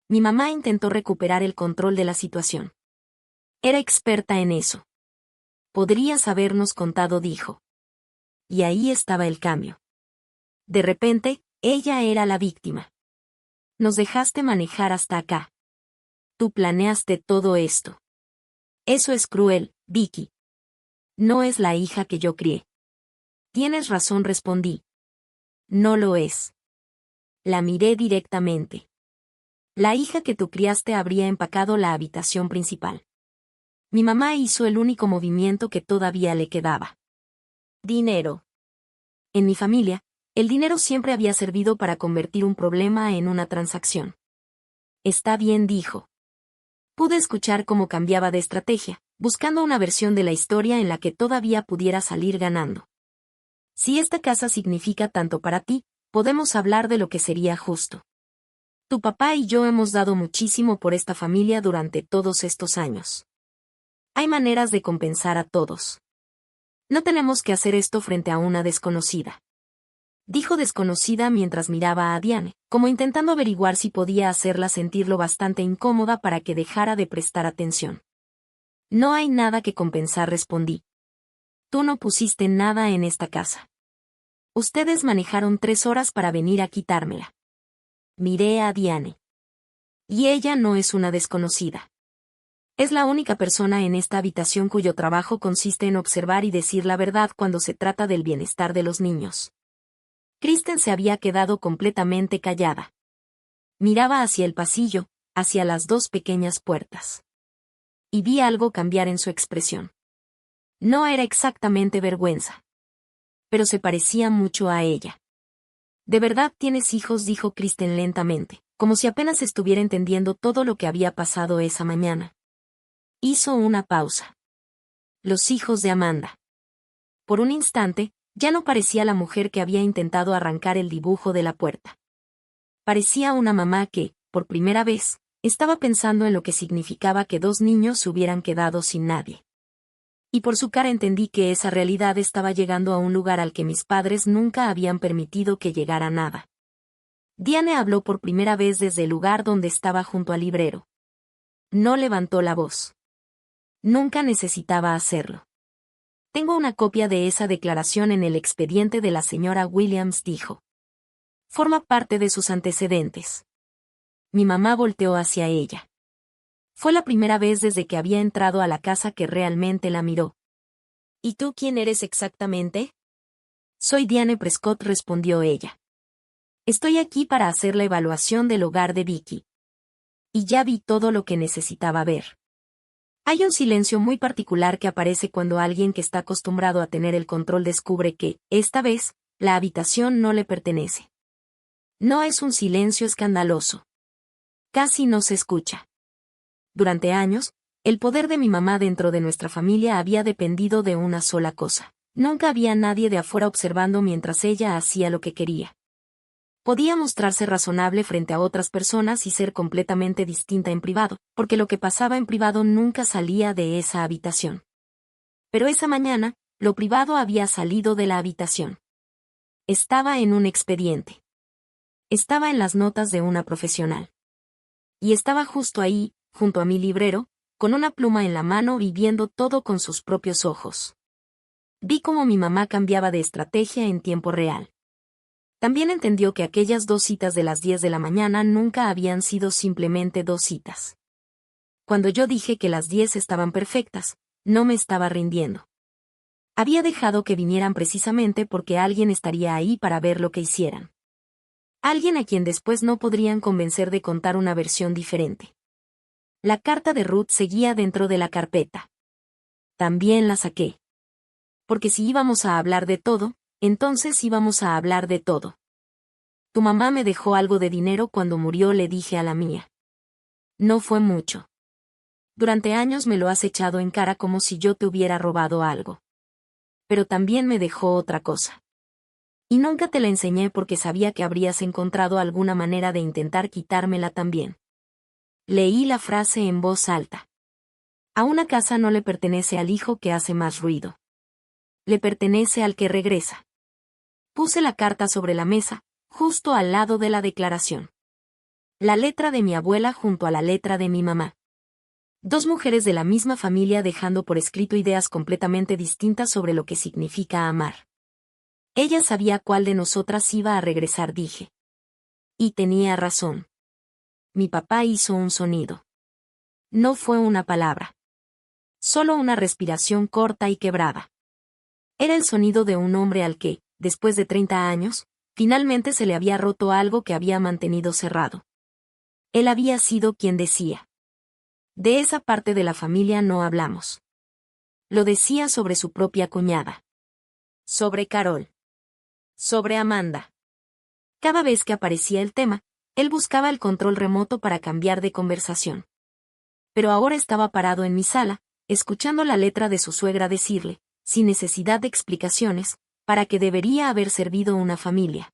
Mi mamá intentó recuperar el control de la situación. Era experta en eso. Podrías habernos contado, dijo. Y ahí estaba el cambio. De repente, ella era la víctima. Nos dejaste manejar hasta acá. Tú planeaste todo esto. Eso es cruel, Vicky. No es la hija que yo crié. Tienes razón, respondí. No lo es. La miré directamente. La hija que tú criaste habría empacado la habitación principal. Mi mamá hizo el único movimiento que todavía le quedaba. Dinero. En mi familia, el dinero siempre había servido para convertir un problema en una transacción. Está bien, dijo. Pude escuchar cómo cambiaba de estrategia, buscando una versión de la historia en la que todavía pudiera salir ganando. Si esta casa significa tanto para ti, podemos hablar de lo que sería justo. Tu papá y yo hemos dado muchísimo por esta familia durante todos estos años. Hay maneras de compensar a todos. No tenemos que hacer esto frente a una desconocida. Dijo desconocida mientras miraba a Diane, como intentando averiguar si podía hacerla sentir lo bastante incómoda para que dejara de prestar atención. No hay nada que compensar, respondí. Tú no pusiste nada en esta casa. Ustedes manejaron 3 horas para venir a quitármela. Miré a Diane. Y ella no es una desconocida. Es la única persona en esta habitación cuyo trabajo consiste en observar y decir la verdad cuando se trata del bienestar de los niños. Kristen se había quedado completamente callada. Miraba hacia el pasillo, hacia las 2 pequeñas puertas. Y vi algo cambiar en su expresión. No era exactamente vergüenza. Pero se parecía mucho a ella. ¿De verdad tienes hijos?, dijo Kristen lentamente, como si apenas estuviera entendiendo todo lo que había pasado esa mañana. Hizo una pausa. Los hijos de Amanda. Por un instante, ya no parecía la mujer que había intentado arrancar el dibujo de la puerta. Parecía una mamá que, por primera vez, estaba pensando en lo que significaba que 2 niños se hubieran quedado sin nadie. Y por su cara entendí que esa realidad estaba llegando a un lugar al que mis padres nunca habían permitido que llegara nada. Diane habló por primera vez desde el lugar donde estaba junto al librero. No levantó la voz. Nunca necesitaba hacerlo. Tengo una copia de esa declaración en el expediente de la señora Williams, dijo. Forma parte de sus antecedentes. Mi mamá volteó hacia ella. Fue la primera vez desde que había entrado a la casa que realmente la miró. ¿Y tú quién eres exactamente? Soy Diane Prescott, respondió ella. Estoy aquí para hacer la evaluación del hogar de Vicky. Y ya vi todo lo que necesitaba ver. Hay un silencio muy particular que aparece cuando alguien que está acostumbrado a tener el control descubre que, esta vez, la habitación no le pertenece. No es un silencio escandaloso. Casi no se escucha. Durante años, el poder de mi mamá dentro de nuestra familia había dependido de una sola cosa. Nunca había nadie de afuera observando mientras ella hacía lo que quería. Podía mostrarse razonable frente a otras personas y ser completamente distinta en privado, porque lo que pasaba en privado nunca salía de esa habitación. Pero esa mañana, lo privado había salido de la habitación. Estaba en un expediente. Estaba en las notas de una profesional. Y estaba justo ahí, junto a mi librero, con una pluma en la mano y viendo todo con sus propios ojos. Vi cómo mi mamá cambiaba de estrategia en tiempo real. También entendió que aquellas 2 citas de las 10 de la mañana nunca habían sido simplemente 2 citas. Cuando yo dije que las 10 estaban perfectas, no me estaba rindiendo. Había dejado que vinieran precisamente porque alguien estaría ahí para ver lo que hicieran. Alguien a quien después no podrían convencer de contar una versión diferente. La carta de Ruth seguía dentro de la carpeta. También la saqué. Porque si íbamos a hablar de todo, entonces íbamos a hablar de todo. Tu mamá me dejó algo de dinero cuando murió, le dije a la mía. No fue mucho. Durante años me lo has echado en cara como si yo te hubiera robado algo. Pero también me dejó otra cosa. Y nunca te la enseñé porque sabía que habrías encontrado alguna manera de intentar quitármela también. Leí la frase en voz alta. A una casa no le pertenece al hijo que hace más ruido. Le pertenece al que regresa. Puse la carta sobre la mesa, justo al lado de la declaración. La letra de mi abuela junto a la letra de mi mamá. 2 mujeres de la misma familia dejando por escrito ideas completamente distintas sobre lo que significa amar. Ella sabía cuál de nosotras iba a regresar, dije. Y tenía razón. Mi papá hizo un sonido. No fue una palabra. Solo una respiración corta y quebrada. Era el sonido de un hombre al que, después de 30 años, finalmente se le había roto algo que había mantenido cerrado. Él había sido quien decía. De esa parte de la familia no hablamos. Lo decía sobre su propia cuñada. Sobre Carol. Sobre Amanda. Cada vez que aparecía el tema, él buscaba el control remoto para cambiar de conversación. Pero ahora estaba parado en mi sala, escuchando la letra de su suegra decirle, sin necesidad de explicaciones, para qué debería haber servido una familia.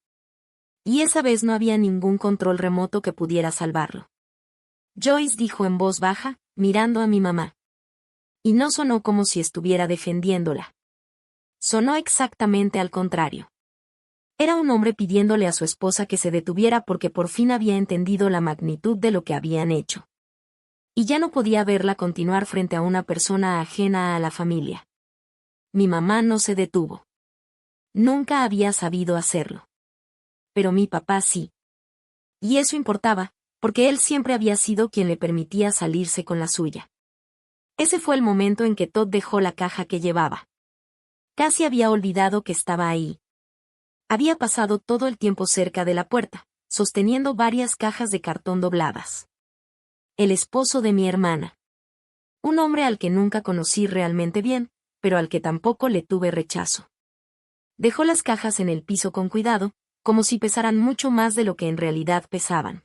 Y esa vez no había ningún control remoto que pudiera salvarlo. Joyce dijo en voz baja, mirando a mi mamá. Y no sonó como si estuviera defendiéndola. Sonó exactamente al contrario. Era un hombre pidiéndole a su esposa que se detuviera porque por fin había entendido la magnitud de lo que habían hecho. Y ya no podía verla continuar frente a una persona ajena a la familia. Mi mamá no se detuvo. Nunca había sabido hacerlo. Pero mi papá sí. Y eso importaba, porque él siempre había sido quien le permitía salirse con la suya. Ese fue el momento en que Todd dejó la caja que llevaba. Casi había olvidado que estaba ahí. Había pasado todo el tiempo cerca de la puerta, sosteniendo varias cajas de cartón dobladas. El esposo de mi hermana. Un hombre al que nunca conocí realmente bien, pero al que tampoco le tuve rechazo. Dejó las cajas en el piso con cuidado, como si pesaran mucho más de lo que en realidad pesaban.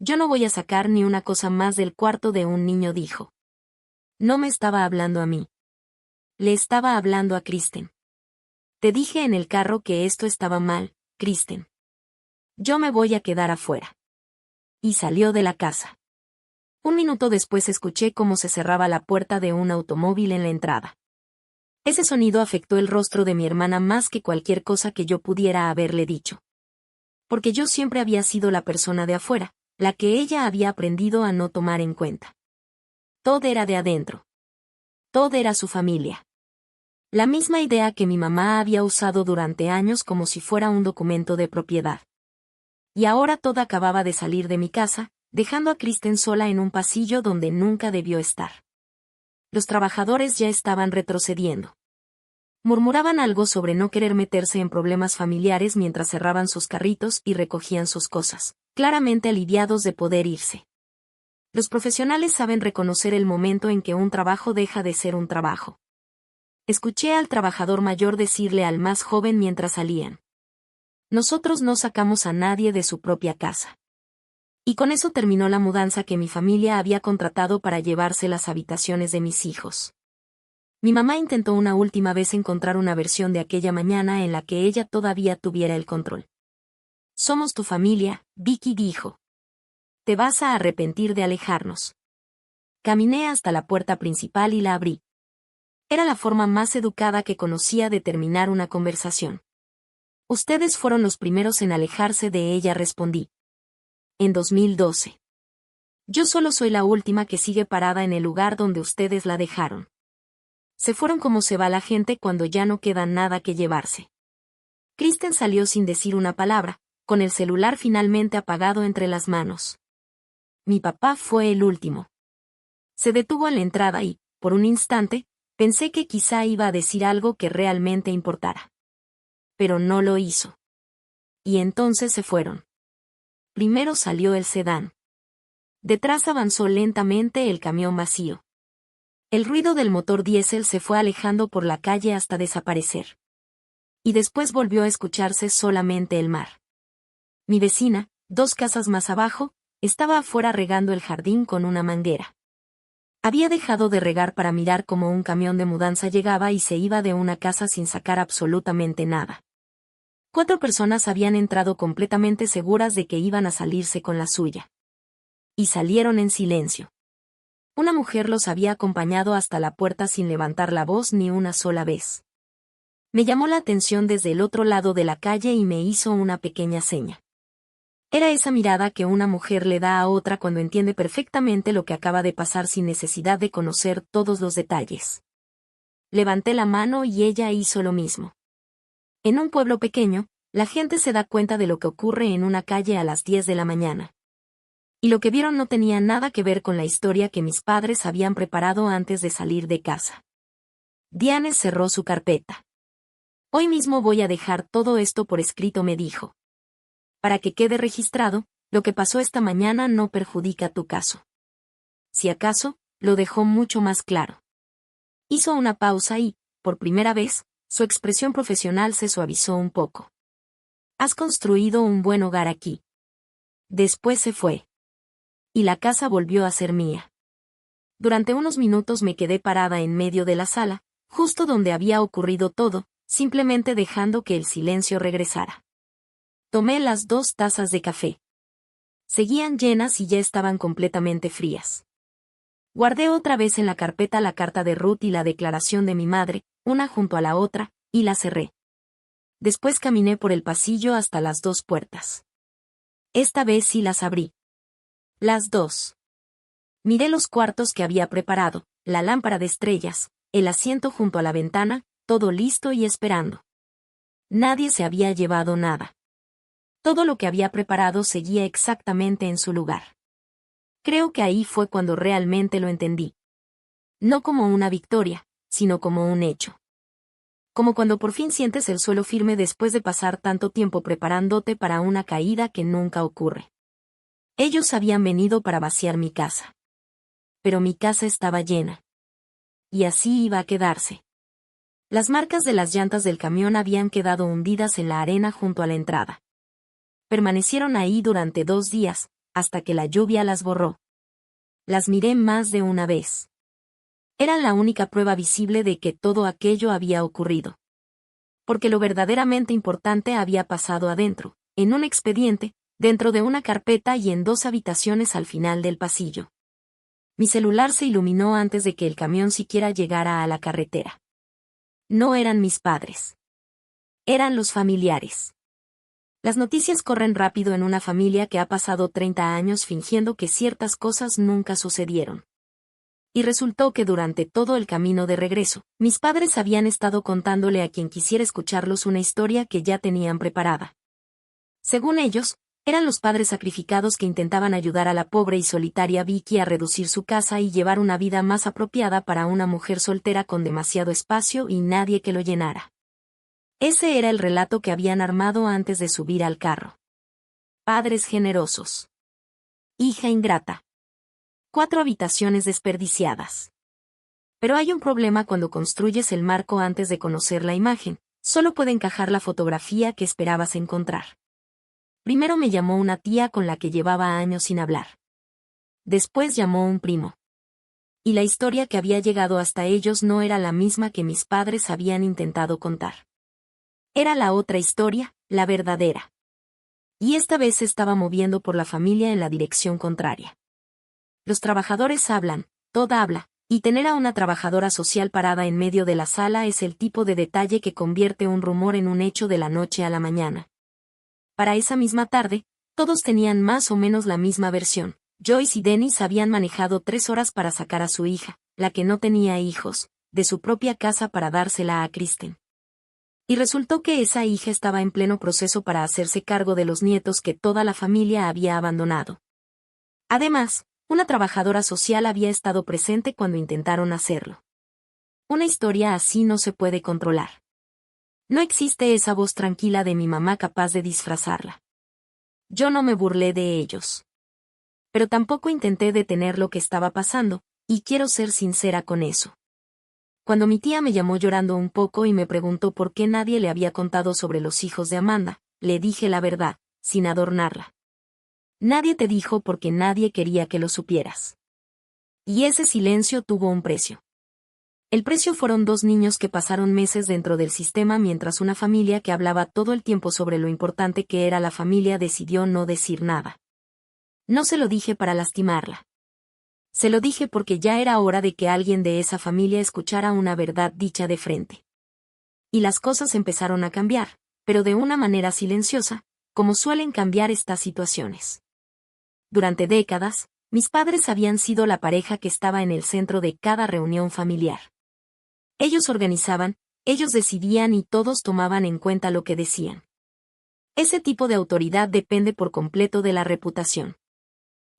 Yo no voy a sacar ni una cosa más del cuarto de un niño, dijo. No me estaba hablando a mí. Le estaba hablando a Kristen. Te dije en el carro que esto estaba mal, Kristen. Yo me voy a quedar afuera. Y salió de la casa. Un minuto después escuché cómo se cerraba la puerta de un automóvil en la entrada. Ese sonido afectó el rostro de mi hermana más que cualquier cosa que yo pudiera haberle dicho. Porque yo siempre había sido la persona de afuera, la que ella había aprendido a no tomar en cuenta. Todo era de adentro. Todo era su familia. La misma idea que mi mamá había usado durante años como si fuera un documento de propiedad. Y ahora todo acababa de salir de mi casa, dejando a Kristen sola en un pasillo donde nunca debió estar. Los trabajadores ya estaban retrocediendo. Murmuraban algo sobre no querer meterse en problemas familiares mientras cerraban sus carritos y recogían sus cosas, claramente aliviados de poder irse. Los profesionales saben reconocer el momento en que un trabajo deja de ser un trabajo. Escuché al trabajador mayor decirle al más joven mientras salían. Nosotros no sacamos a nadie de su propia casa. Y con eso terminó la mudanza que mi familia había contratado para llevarse las habitaciones de mis hijos. Mi mamá intentó una última vez encontrar una versión de aquella mañana en la que ella todavía tuviera el control. Somos tu familia, Vicky dijo. Te vas a arrepentir de alejarnos. Caminé hasta la puerta principal y la abrí. Era la forma más educada que conocía de terminar una conversación. Ustedes fueron los primeros en alejarse de ella, respondí. En 2012. Yo solo soy la última que sigue parada en el lugar donde ustedes la dejaron. Se fueron como se va la gente cuando ya no queda nada que llevarse. Kristen salió sin decir una palabra, con el celular finalmente apagado entre las manos. Mi papá fue el último. Se detuvo en la entrada y, por un instante, pensé que quizá iba a decir algo que realmente importara. Pero no lo hizo. Y entonces se fueron. Primero salió el sedán. Detrás avanzó lentamente el camión vacío. El ruido del motor diésel se fue alejando por la calle hasta desaparecer. Y después volvió a escucharse solamente el mar. Mi vecina, 2 casas más abajo, estaba afuera regando el jardín con una manguera. Había dejado de regar para mirar cómo un camión de mudanza llegaba y se iba de una casa sin sacar absolutamente nada. 4 personas habían entrado completamente seguras de que iban a salirse con la suya. Y salieron en silencio. Una mujer los había acompañado hasta la puerta sin levantar la voz ni una sola vez. Me llamó la atención desde el otro lado de la calle y me hizo una pequeña seña. Era esa mirada que una mujer le da a otra cuando entiende perfectamente lo que acaba de pasar sin necesidad de conocer todos los detalles. Levanté la mano y ella hizo lo mismo. En un pueblo pequeño, la gente se da cuenta de lo que ocurre en una calle a las 10 de la mañana. Y lo que vieron no tenía nada que ver con la historia que mis padres habían preparado antes de salir de casa. Diane cerró su carpeta. Hoy mismo voy a dejar todo esto por escrito, me dijo. Para que quede registrado, lo que pasó esta mañana no perjudica tu caso. Si acaso, lo dejó mucho más claro. Hizo una pausa y, por primera vez, su expresión profesional se suavizó un poco. Has construido un buen hogar aquí. Después se fue. Y la casa volvió a ser mía. Durante unos minutos me quedé parada en medio de la sala, justo donde había ocurrido todo, simplemente dejando que el silencio regresara. Tomé las 2 tazas de café. Seguían llenas y ya estaban completamente frías. Guardé otra vez en la carpeta la carta de Ruth y la declaración de mi madre, una junto a la otra, y la cerré. Después caminé por el pasillo hasta las 2 puertas. Esta vez sí las abrí. Las 2. Miré los cuartos que había preparado, la lámpara de estrellas, el asiento junto a la ventana, todo listo y esperando. Nadie se había llevado nada. Todo lo que había preparado seguía exactamente en su lugar. Creo que ahí fue cuando realmente lo entendí. No como una victoria, sino como un hecho. Como cuando por fin sientes el suelo firme después de pasar tanto tiempo preparándote para una caída que nunca ocurre. Ellos habían venido para vaciar mi casa. Pero mi casa estaba llena. Y así iba a quedarse. Las marcas de las llantas del camión habían quedado hundidas en la arena junto a la entrada. Permanecieron ahí durante 2 días, hasta que la lluvia las borró. Las miré más de una vez. Eran la única prueba visible de que todo aquello había ocurrido. Porque lo verdaderamente importante había pasado adentro, en un expediente, dentro de una carpeta y en 2 habitaciones al final del pasillo. Mi celular se iluminó antes de que el camión siquiera llegara a la carretera. No eran mis padres. Eran los familiares. Las noticias corren rápido en una familia que ha pasado 30 años fingiendo que ciertas cosas nunca sucedieron. Y resultó que durante todo el camino de regreso, mis padres habían estado contándole a quien quisiera escucharlos una historia que ya tenían preparada. Según ellos, eran los padres sacrificados que intentaban ayudar a la pobre y solitaria Vicky a reducir su casa y llevar una vida más apropiada para una mujer soltera con demasiado espacio y nadie que lo llenara. Ese era el relato que habían armado antes de subir al carro. Padres generosos. Hija ingrata. 4 habitaciones desperdiciadas. Pero hay un problema cuando construyes el marco antes de conocer la imagen, solo puede encajar la fotografía que esperabas encontrar. Primero me llamó una tía con la que llevaba años sin hablar. Después llamó un primo. Y la historia que había llegado hasta ellos no era la misma que mis padres habían intentado contar. Era la otra historia, la verdadera. Y esta vez se estaba moviendo por la familia en la dirección contraria. Los trabajadores hablan, toda habla, y tener a una trabajadora social parada en medio de la sala es el tipo de detalle que convierte un rumor en un hecho de la noche a la mañana. Para esa misma tarde, todos tenían más o menos la misma versión. Joyce y Dennis habían manejado 3 horas para sacar a su hija, la que no tenía hijos, de su propia casa para dársela a Kristen. Y resultó que esa hija estaba en pleno proceso para hacerse cargo de los nietos que toda la familia había abandonado. Además, una trabajadora social había estado presente cuando intentaron hacerlo. Una historia así no se puede controlar. No existe esa voz tranquila de mi mamá capaz de disfrazarla. Yo no me burlé de ellos. Pero tampoco intenté detener lo que estaba pasando, y quiero ser sincera con eso. Cuando mi tía me llamó llorando un poco y me preguntó por qué nadie le había contado sobre los hijos de Amanda, le dije la verdad, sin adornarla. Nadie te dijo porque nadie quería que lo supieras. Y ese silencio tuvo un precio. El precio fueron 2 niños que pasaron meses dentro del sistema mientras una familia que hablaba todo el tiempo sobre lo importante que era la familia decidió no decir nada. No se lo dije para lastimarla. Se lo dije porque ya era hora de que alguien de esa familia escuchara una verdad dicha de frente. Y las cosas empezaron a cambiar, pero de una manera silenciosa, como suelen cambiar estas situaciones. Durante décadas, mis padres habían sido la pareja que estaba en el centro de cada reunión familiar. Ellos organizaban, ellos decidían y todos tomaban en cuenta lo que decían. Ese tipo de autoridad depende por completo de la reputación.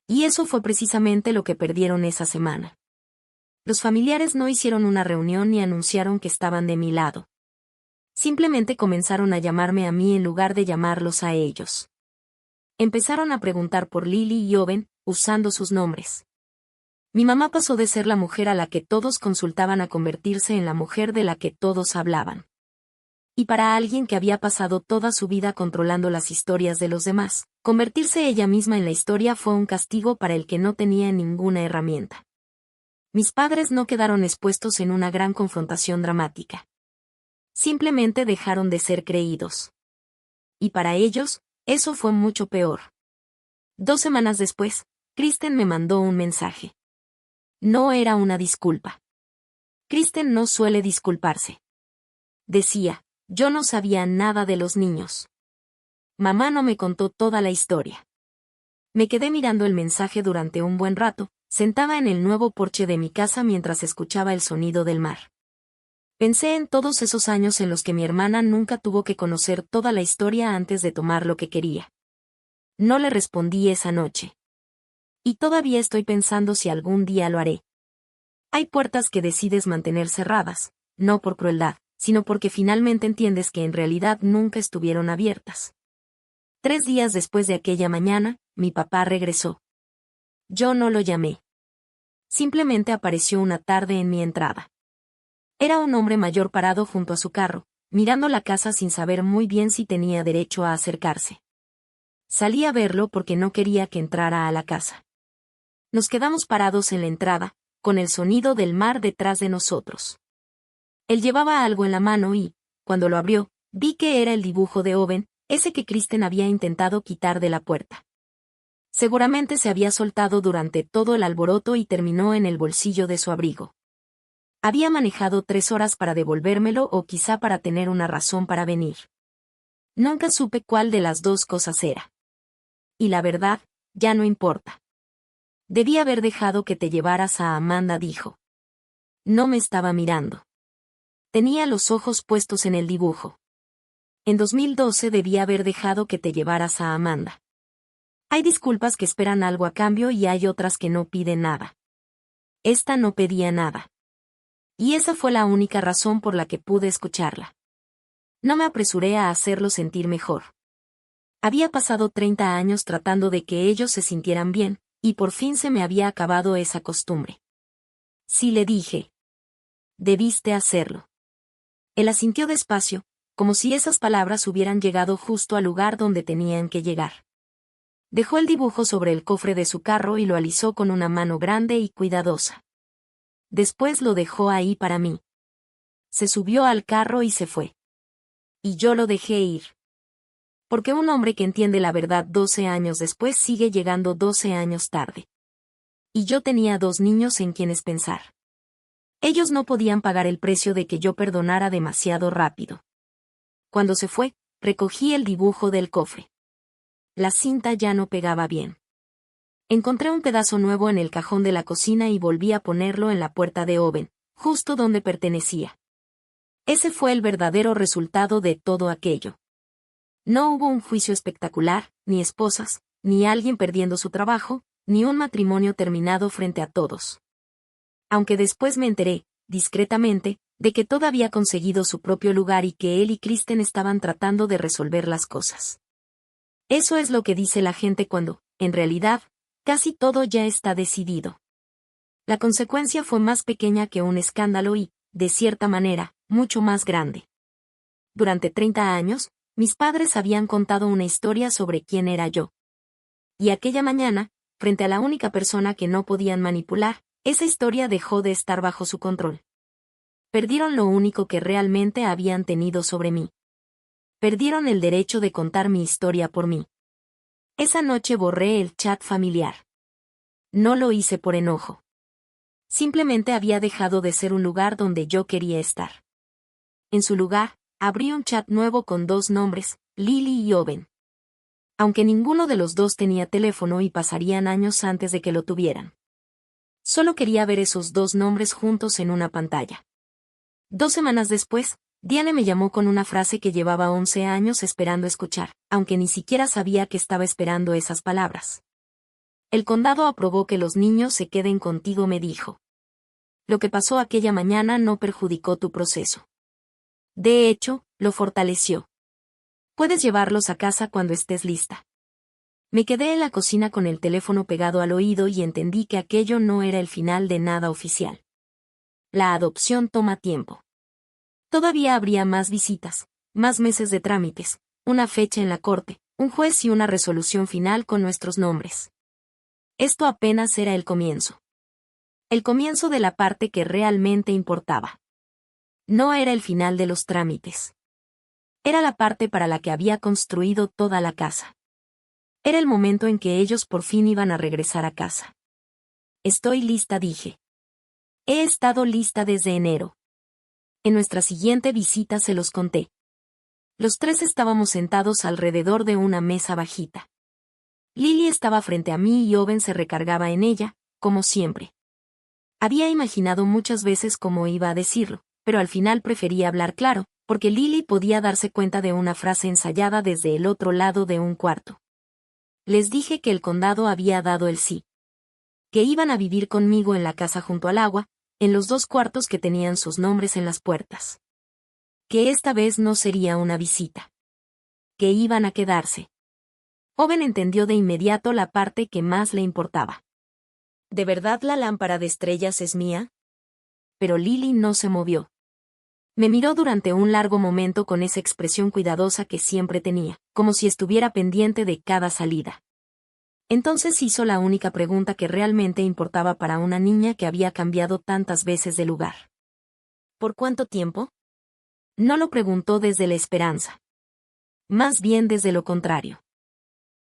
Y eso fue precisamente lo que perdieron esa semana. Los familiares no hicieron una reunión ni anunciaron que estaban de mi lado. Simplemente comenzaron a llamarme a mí en lugar de llamarlos a ellos. Empezaron a preguntar por Lily y Owen, usando sus nombres. Mi mamá pasó de ser la mujer a la que todos consultaban a convertirse en la mujer de la que todos hablaban. Y para alguien que había pasado toda su vida controlando las historias de los demás, convertirse ella misma en la historia fue un castigo para el que no tenía ninguna herramienta. Mis padres no quedaron expuestos en una gran confrontación dramática. Simplemente dejaron de ser creídos. Y para ellos, eso fue mucho peor. 2 semanas después, Kristen me mandó un mensaje. No era una disculpa. Kristen no suele disculparse. Decía, yo no sabía nada de los niños. Mamá no me contó toda la historia. Me quedé mirando el mensaje durante un buen rato, sentada en el nuevo porche de mi casa mientras escuchaba el sonido del mar. Pensé en todos esos años en los que mi hermana nunca tuvo que conocer toda la historia antes de tomar lo que quería. No le respondí esa noche. Y todavía estoy pensando si algún día lo haré. Hay puertas que decides mantener cerradas, no por crueldad, sino porque finalmente entiendes que en realidad nunca estuvieron abiertas. 3 días después de aquella mañana, mi papá regresó. Yo no lo llamé. Simplemente apareció una tarde en mi entrada. Era un hombre mayor parado junto a su carro, mirando la casa sin saber muy bien si tenía derecho a acercarse. Salí a verlo porque no quería que entrara a la casa. Nos quedamos parados en la entrada, con el sonido del mar detrás de nosotros. Él llevaba algo en la mano y, cuando lo abrió, vi que era el dibujo de Owen, ese que Kristen había intentado quitar de la puerta. Seguramente se había soltado durante todo el alboroto y terminó en el bolsillo de su abrigo. Había manejado 3 horas para devolvérmelo o quizá para tener una razón para venir. Nunca supe cuál de las 2 cosas era. Y la verdad, ya no importa. Debí haber dejado que te llevaras a Amanda, dijo. No me estaba mirando. Tenía los ojos puestos en el dibujo. En 2012 debí haber dejado que te llevaras a Amanda. Hay disculpas que esperan algo a cambio y hay otras que no piden nada. Esta no pedía nada. Y esa fue la única razón por la que pude escucharla. No me apresuré a hacerlo sentir mejor. Había pasado 30 años tratando de que ellos se sintieran bien, y por fin se me había acabado esa costumbre. Sí, le dije. Debiste hacerlo. Él asintió despacio, como si esas palabras hubieran llegado justo al lugar donde tenían que llegar. Dejó el dibujo sobre el cofre de su carro y lo alisó con una mano grande y cuidadosa. Después lo dejó ahí para mí. Se subió al carro y se fue. Y yo lo dejé ir. Porque un hombre que entiende la verdad 12 años después sigue llegando 12 años tarde. Y yo tenía 2 niños en quienes pensar. Ellos no podían pagar el precio de que yo perdonara demasiado rápido. Cuando se fue, recogí el dibujo del cofre. La cinta ya no pegaba bien. Encontré un pedazo nuevo en el cajón de la cocina y volví a ponerlo en la puerta de Owen, justo donde pertenecía. Ese fue el verdadero resultado de todo aquello. No hubo un juicio espectacular, ni esposas, ni alguien perdiendo su trabajo, ni un matrimonio terminado frente a todos. Aunque después me enteré, discretamente, de que todo había conseguido su propio lugar y que él y Kristen estaban tratando de resolver las cosas. Eso es lo que dice la gente cuando, en realidad, casi todo ya está decidido. La consecuencia fue más pequeña que un escándalo y, de cierta manera, mucho más grande. Durante 30 años, mis padres habían contado una historia sobre quién era yo. Y aquella mañana, frente a la única persona que no podían manipular, esa historia dejó de estar bajo su control. Perdieron lo único que realmente habían tenido sobre mí. Perdieron el derecho de contar mi historia por mí. Esa noche borré el chat familiar. No lo hice por enojo. Simplemente había dejado de ser un lugar donde yo quería estar. En su lugar, abrí un chat nuevo con 2 nombres, Lily y Owen. Aunque ninguno de los dos tenía teléfono y pasarían años antes de que lo tuvieran. Solo quería ver esos 2 nombres juntos en una pantalla. 2 semanas después, Diane me llamó con una frase que llevaba 11 años esperando escuchar, aunque ni siquiera sabía que estaba esperando esas palabras. El condado aprobó que los niños se queden contigo, me dijo. Lo que pasó aquella mañana no perjudicó tu proceso. De hecho, lo fortaleció. Puedes llevarlos a casa cuando estés lista. Me quedé en la cocina con el teléfono pegado al oído y entendí que aquello no era el final de nada oficial. La adopción toma tiempo. Todavía habría más visitas, más meses de trámites, una fecha en la corte, un juez y una resolución final con nuestros nombres. Esto apenas era el comienzo. El comienzo de la parte que realmente importaba. No era el final de los trámites. Era la parte para la que había construido toda la casa. Era el momento en que ellos por fin iban a regresar a casa. Estoy lista, dije. He estado lista desde enero. En nuestra siguiente visita se los conté. Los 3 estábamos sentados alrededor de una mesa bajita. Lily estaba frente a mí y Owen se recargaba en ella, como siempre. Había imaginado muchas veces cómo iba a decirlo, pero al final prefería hablar claro, porque Lily podía darse cuenta de una frase ensayada desde el otro lado de un cuarto. Les dije que el condado había dado el sí. Que iban a vivir conmigo en la casa junto al agua, en los 2 cuartos que tenían sus nombres en las puertas. Que esta vez no sería una visita. Que iban a quedarse. Owen entendió de inmediato la parte que más le importaba. ¿De verdad la lámpara de estrellas es mía? Pero Lily no se movió. Me miró durante un largo momento con esa expresión cuidadosa que siempre tenía, como si estuviera pendiente de cada salida. Entonces hizo la única pregunta que realmente importaba para una niña que había cambiado tantas veces de lugar. ¿Por cuánto tiempo? No lo preguntó desde la esperanza. Más bien desde lo contrario.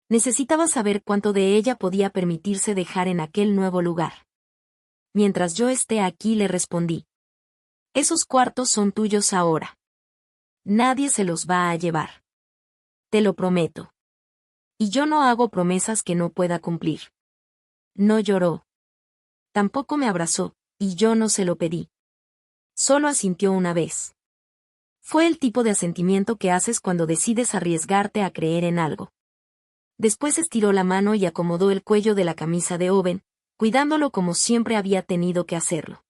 Necesitaba saber cuánto de ella podía permitirse dejar en aquel nuevo lugar. Mientras yo esté aquí, le respondí. Esos cuartos son tuyos ahora. Nadie se los va a llevar. Te lo prometo. Y yo no hago promesas que no pueda cumplir. No lloró. Tampoco me abrazó, y yo no se lo pedí. Solo asintió una vez. Fue el tipo de asentimiento que haces cuando decides arriesgarte a creer en algo. Después estiró la mano y acomodó el cuello de la camisa de Owen, cuidándolo como siempre había tenido que hacerlo.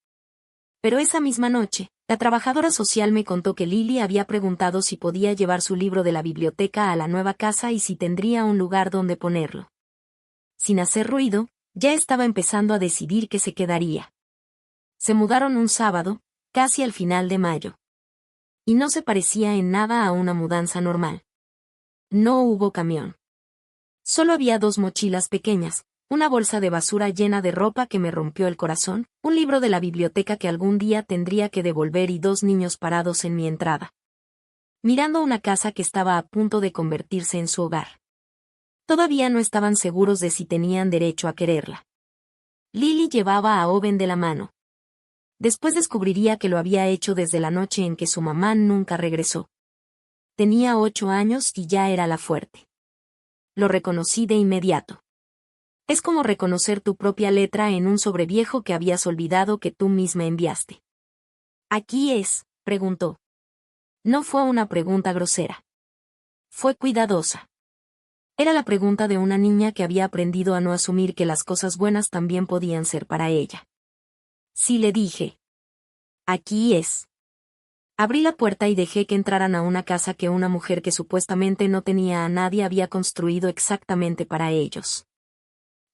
Pero esa misma noche, la trabajadora social me contó que Lily había preguntado si podía llevar su libro de la biblioteca a la nueva casa y si tendría un lugar donde ponerlo. Sin hacer ruido, ya estaba empezando a decidir que se quedaría. Se mudaron un sábado, casi al final de mayo. Y no se parecía en nada a una mudanza normal. No hubo camión. Solo había 2 mochilas pequeñas, una bolsa de basura llena de ropa que me rompió el corazón, un libro de la biblioteca que algún día tendría que devolver y 2 niños parados en mi entrada, mirando una casa que estaba a punto de convertirse en su hogar. Todavía no estaban seguros de si tenían derecho a quererla. Lily llevaba a Owen de la mano. Después descubriría que lo había hecho desde la noche en que su mamá nunca regresó. Tenía 8 años y ya era la fuerte. Lo reconocí de inmediato. Es como reconocer tu propia letra en un sobreviejo que habías olvidado que tú misma enviaste. «¿Aquí es?», preguntó. No fue una pregunta grosera. Fue cuidadosa. Era la pregunta de una niña que había aprendido a no asumir que las cosas buenas también podían ser para ella. Sí, le dije. «Aquí es». Abrí la puerta y dejé que entraran a una casa que una mujer que supuestamente no tenía a nadie había construido exactamente para ellos.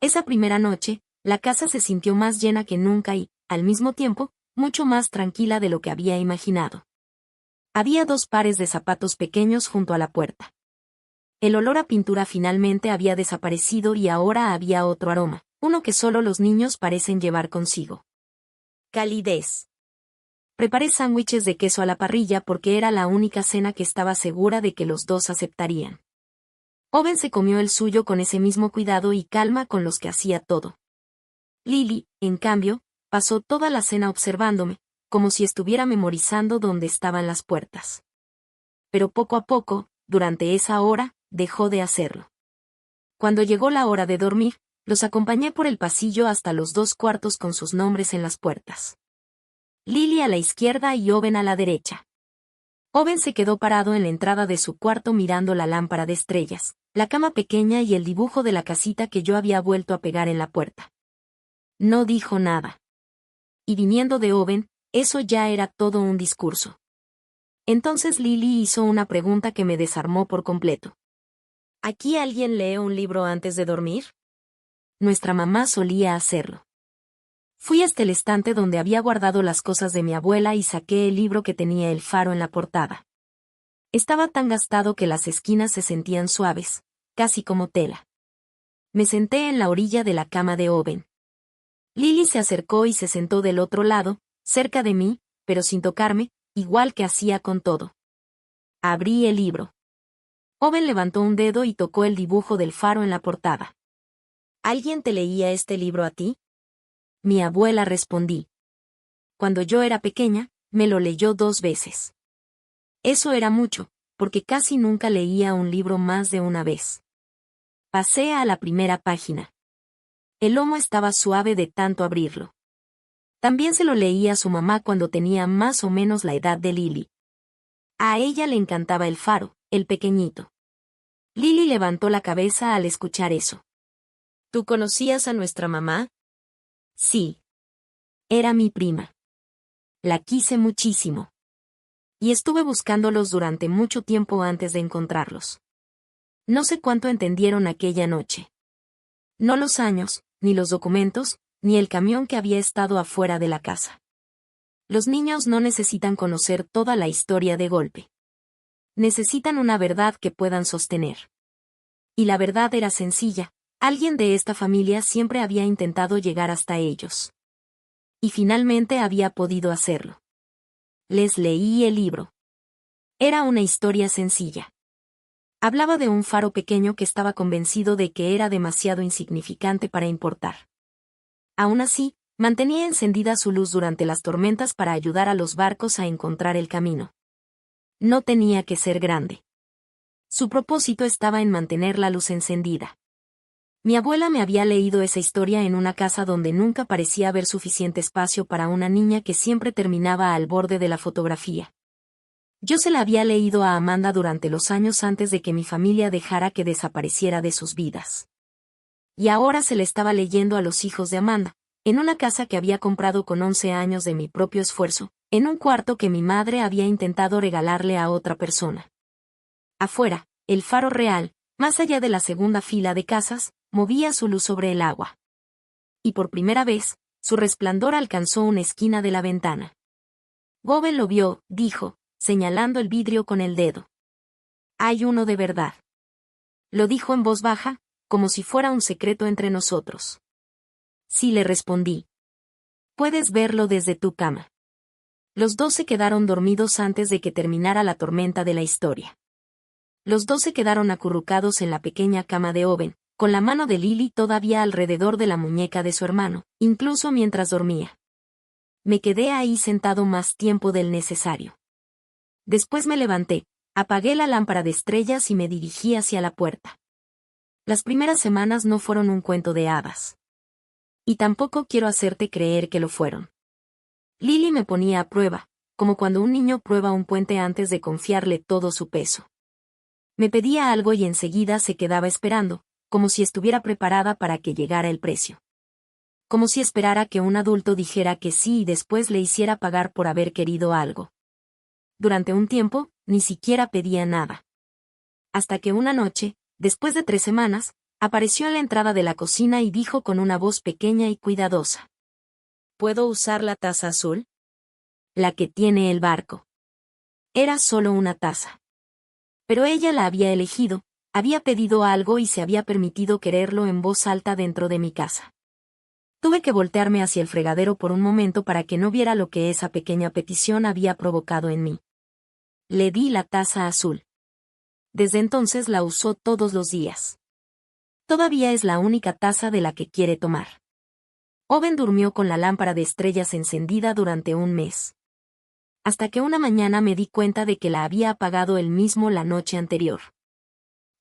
Esa primera noche, la casa se sintió más llena que nunca y, al mismo tiempo, mucho más tranquila de lo que había imaginado. Había 2 pares de zapatos pequeños junto a la puerta. El olor a pintura finalmente había desaparecido y ahora había otro aroma, uno que solo los niños parecen llevar consigo. Calidez. Preparé sándwiches de queso a la parrilla porque era la única cena que estaba segura de que los 2 aceptarían. Owen se comió el suyo con ese mismo cuidado y calma con los que hacía todo. Lily, en cambio, pasó toda la cena observándome, como si estuviera memorizando dónde estaban las puertas. Pero poco a poco, durante esa hora, dejó de hacerlo. Cuando llegó la hora de dormir, los acompañé por el pasillo hasta los 2 cuartos con sus nombres en las puertas. Lily a la izquierda y Owen a la derecha. Owen se quedó parado en la entrada de su cuarto mirando la lámpara de estrellas, la cama pequeña y el dibujo de la casita que yo había vuelto a pegar en la puerta. No dijo nada. Y viniendo de Owen, eso ya era todo un discurso. Entonces Lily hizo una pregunta que me desarmó por completo. ¿Aquí alguien lee un libro antes de dormir? Nuestra mamá solía hacerlo. Fui hasta el estante donde había guardado las cosas de mi abuela y saqué el libro que tenía el faro en la portada. Estaba tan gastado que las esquinas se sentían suaves, casi como tela. Me senté en la orilla de la cama de Owen. Lily se acercó y se sentó del otro lado, cerca de mí, pero sin tocarme, igual que hacía con todo. Abrí el libro. Owen levantó un dedo y tocó el dibujo del faro en la portada. ¿Alguien te leía este libro a ti? Mi abuela, respondí. Cuando yo era pequeña, me lo leyó 2 veces. Eso era mucho, porque casi nunca leía un libro más de una vez. Pasé a la primera página. El lomo estaba suave de tanto abrirlo. También se lo leía a su mamá cuando tenía más o menos la edad de Lily. A ella le encantaba el faro, el pequeñito. Lily levantó la cabeza al escuchar eso. ¿Tú conocías a nuestra mamá? Sí. Era mi prima. La quise muchísimo. Y estuve buscándolos durante mucho tiempo antes de encontrarlos. No sé cuánto entendieron aquella noche. No los años, ni los documentos, ni el camión que había estado afuera de la casa. Los niños no necesitan conocer toda la historia de golpe. Necesitan una verdad que puedan sostener. Y la verdad era sencilla, alguien de esta familia siempre había intentado llegar hasta ellos. Y finalmente había podido hacerlo. Les leí el libro. Era una historia sencilla. Hablaba de un faro pequeño que estaba convencido de que era demasiado insignificante para importar. Aún así, mantenía encendida su luz durante las tormentas para ayudar a los barcos a encontrar el camino. No tenía que ser grande. Su propósito estaba en mantener la luz encendida. Mi abuela me había leído esa historia en una casa donde nunca parecía haber suficiente espacio para una niña que siempre terminaba al borde de la fotografía. Yo se la había leído a Amanda durante los años antes de que mi familia dejara que desapareciera de sus vidas. Y ahora se le estaba leyendo a los hijos de Amanda, en una casa que había comprado con 11 años de mi propio esfuerzo, en un cuarto que mi madre había intentado regalarle a otra persona. Afuera, el faro real, más allá de la segunda fila de casas, movía su luz sobre el agua. Y por primera vez, su resplandor alcanzó una esquina de la ventana. Owen lo vio, dijo, señalando el vidrio con el dedo. Hay uno de verdad. Lo dijo en voz baja, como si fuera un secreto entre nosotros. Sí, le respondí. Puedes verlo desde tu cama. Los dos se quedaron dormidos antes de que terminara la tormenta de la historia. Los dos se quedaron acurrucados en la pequeña cama de Owen, con la mano de Lily todavía alrededor de la muñeca de su hermano, incluso mientras dormía. Me quedé ahí sentado más tiempo del necesario. Después me levanté, apagué la lámpara de estrellas y me dirigí hacia la puerta. Las primeras semanas no fueron un cuento de hadas. Y tampoco quiero hacerte creer que lo fueron. Lily me ponía a prueba, como cuando un niño prueba un puente antes de confiarle todo su peso. Me pedía algo y enseguida se quedaba esperando, como si estuviera preparada para que llegara el precio. Como si esperara que un adulto dijera que sí y después le hiciera pagar por haber querido algo. Durante un tiempo, ni siquiera pedía nada. Hasta que una noche, después de 3 semanas, apareció en la entrada de la cocina y dijo con una voz pequeña y cuidadosa. ¿Puedo usar la taza azul? La que tiene el barco. Era solo una taza. Pero ella la había elegido, había pedido algo y se había permitido quererlo en voz alta dentro de mi casa. Tuve que voltearme hacia el fregadero por un momento para que no viera lo que esa pequeña petición había provocado en mí. Le di la taza azul. Desde entonces la usó todos los días. Todavía es la única taza de la que quiere tomar. Owen durmió con la lámpara de estrellas encendida durante un mes. Hasta que una mañana me di cuenta de que la había apagado él mismo la noche anterior.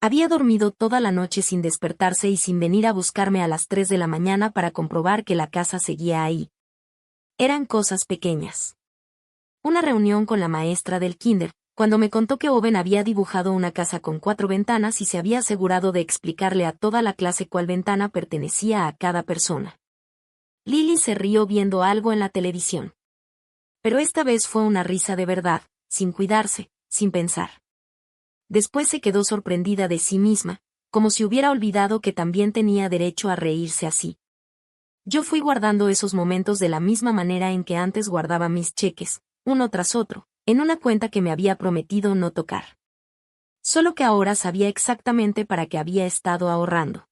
Había dormido toda la noche sin despertarse y sin venir a buscarme a las 3 de la mañana para comprobar que la casa seguía ahí. Eran cosas pequeñas. Una reunión con la maestra del kinder, cuando me contó que Owen había dibujado una casa con 4 ventanas y se había asegurado de explicarle a toda la clase cuál ventana pertenecía a cada persona. Lily se rió viendo algo en la televisión. Pero esta vez fue una risa de verdad, sin cuidarse, sin pensar. Después se quedó sorprendida de sí misma, como si hubiera olvidado que también tenía derecho a reírse así. Yo fui guardando esos momentos de la misma manera en que antes guardaba mis cheques, uno tras otro, en una cuenta que me había prometido no tocar. Solo que ahora sabía exactamente para qué había estado ahorrando.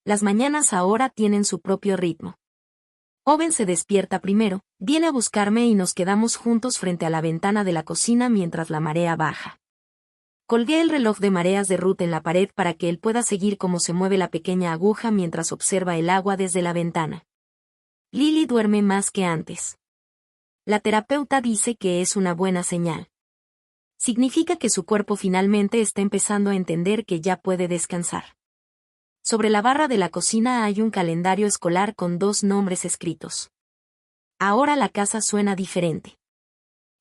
Las mañanas ahora tienen su propio ritmo. Owen se despierta primero, viene a buscarme y nos quedamos juntos frente a la ventana de la cocina mientras la marea baja. Colgué el reloj de mareas de Ruth en la pared para que él pueda seguir cómo se mueve la pequeña aguja mientras observa el agua desde la ventana. Lily duerme más que antes. La terapeuta dice que es una buena señal. Significa que su cuerpo finalmente está empezando a entender que ya puede descansar. Sobre la barra de la cocina hay un calendario escolar con 2 nombres escritos. Ahora la casa suena diferente.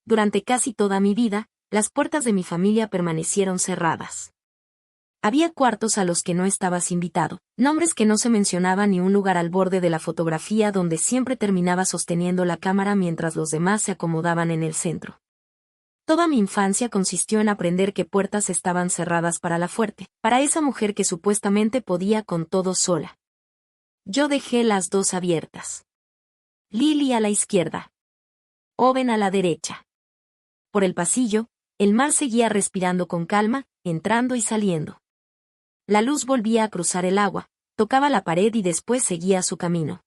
Durante casi toda mi vida, las puertas de mi familia permanecieron cerradas. Había cuartos a los que no estabas invitado, nombres que no se mencionaban y un lugar al borde de la fotografía donde siempre terminaba sosteniendo la cámara mientras los demás se acomodaban en el centro. Toda mi infancia consistió en aprender que puertas estaban cerradas para la fuerte, para esa mujer que supuestamente podía con todo sola. Yo dejé las 2 abiertas. Lily a la izquierda. Owen a la derecha. Por el pasillo, el mar seguía respirando con calma, entrando y saliendo. La luz volvía a cruzar el agua, tocaba la pared y después seguía su camino.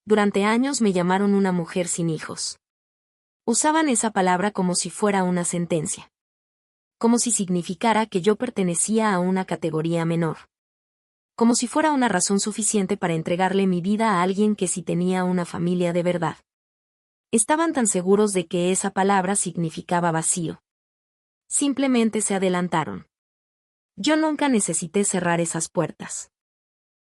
Durante años me llamaron una mujer sin hijos. Usaban esa palabra como si fuera una sentencia. Como si significara que yo pertenecía a una categoría menor. Como si fuera una razón suficiente para entregarle mi vida a alguien que sí tenía una familia de verdad. Estaban tan seguros de que esa palabra significaba vacío. Simplemente se adelantaron. Yo nunca necesité cerrar esas puertas.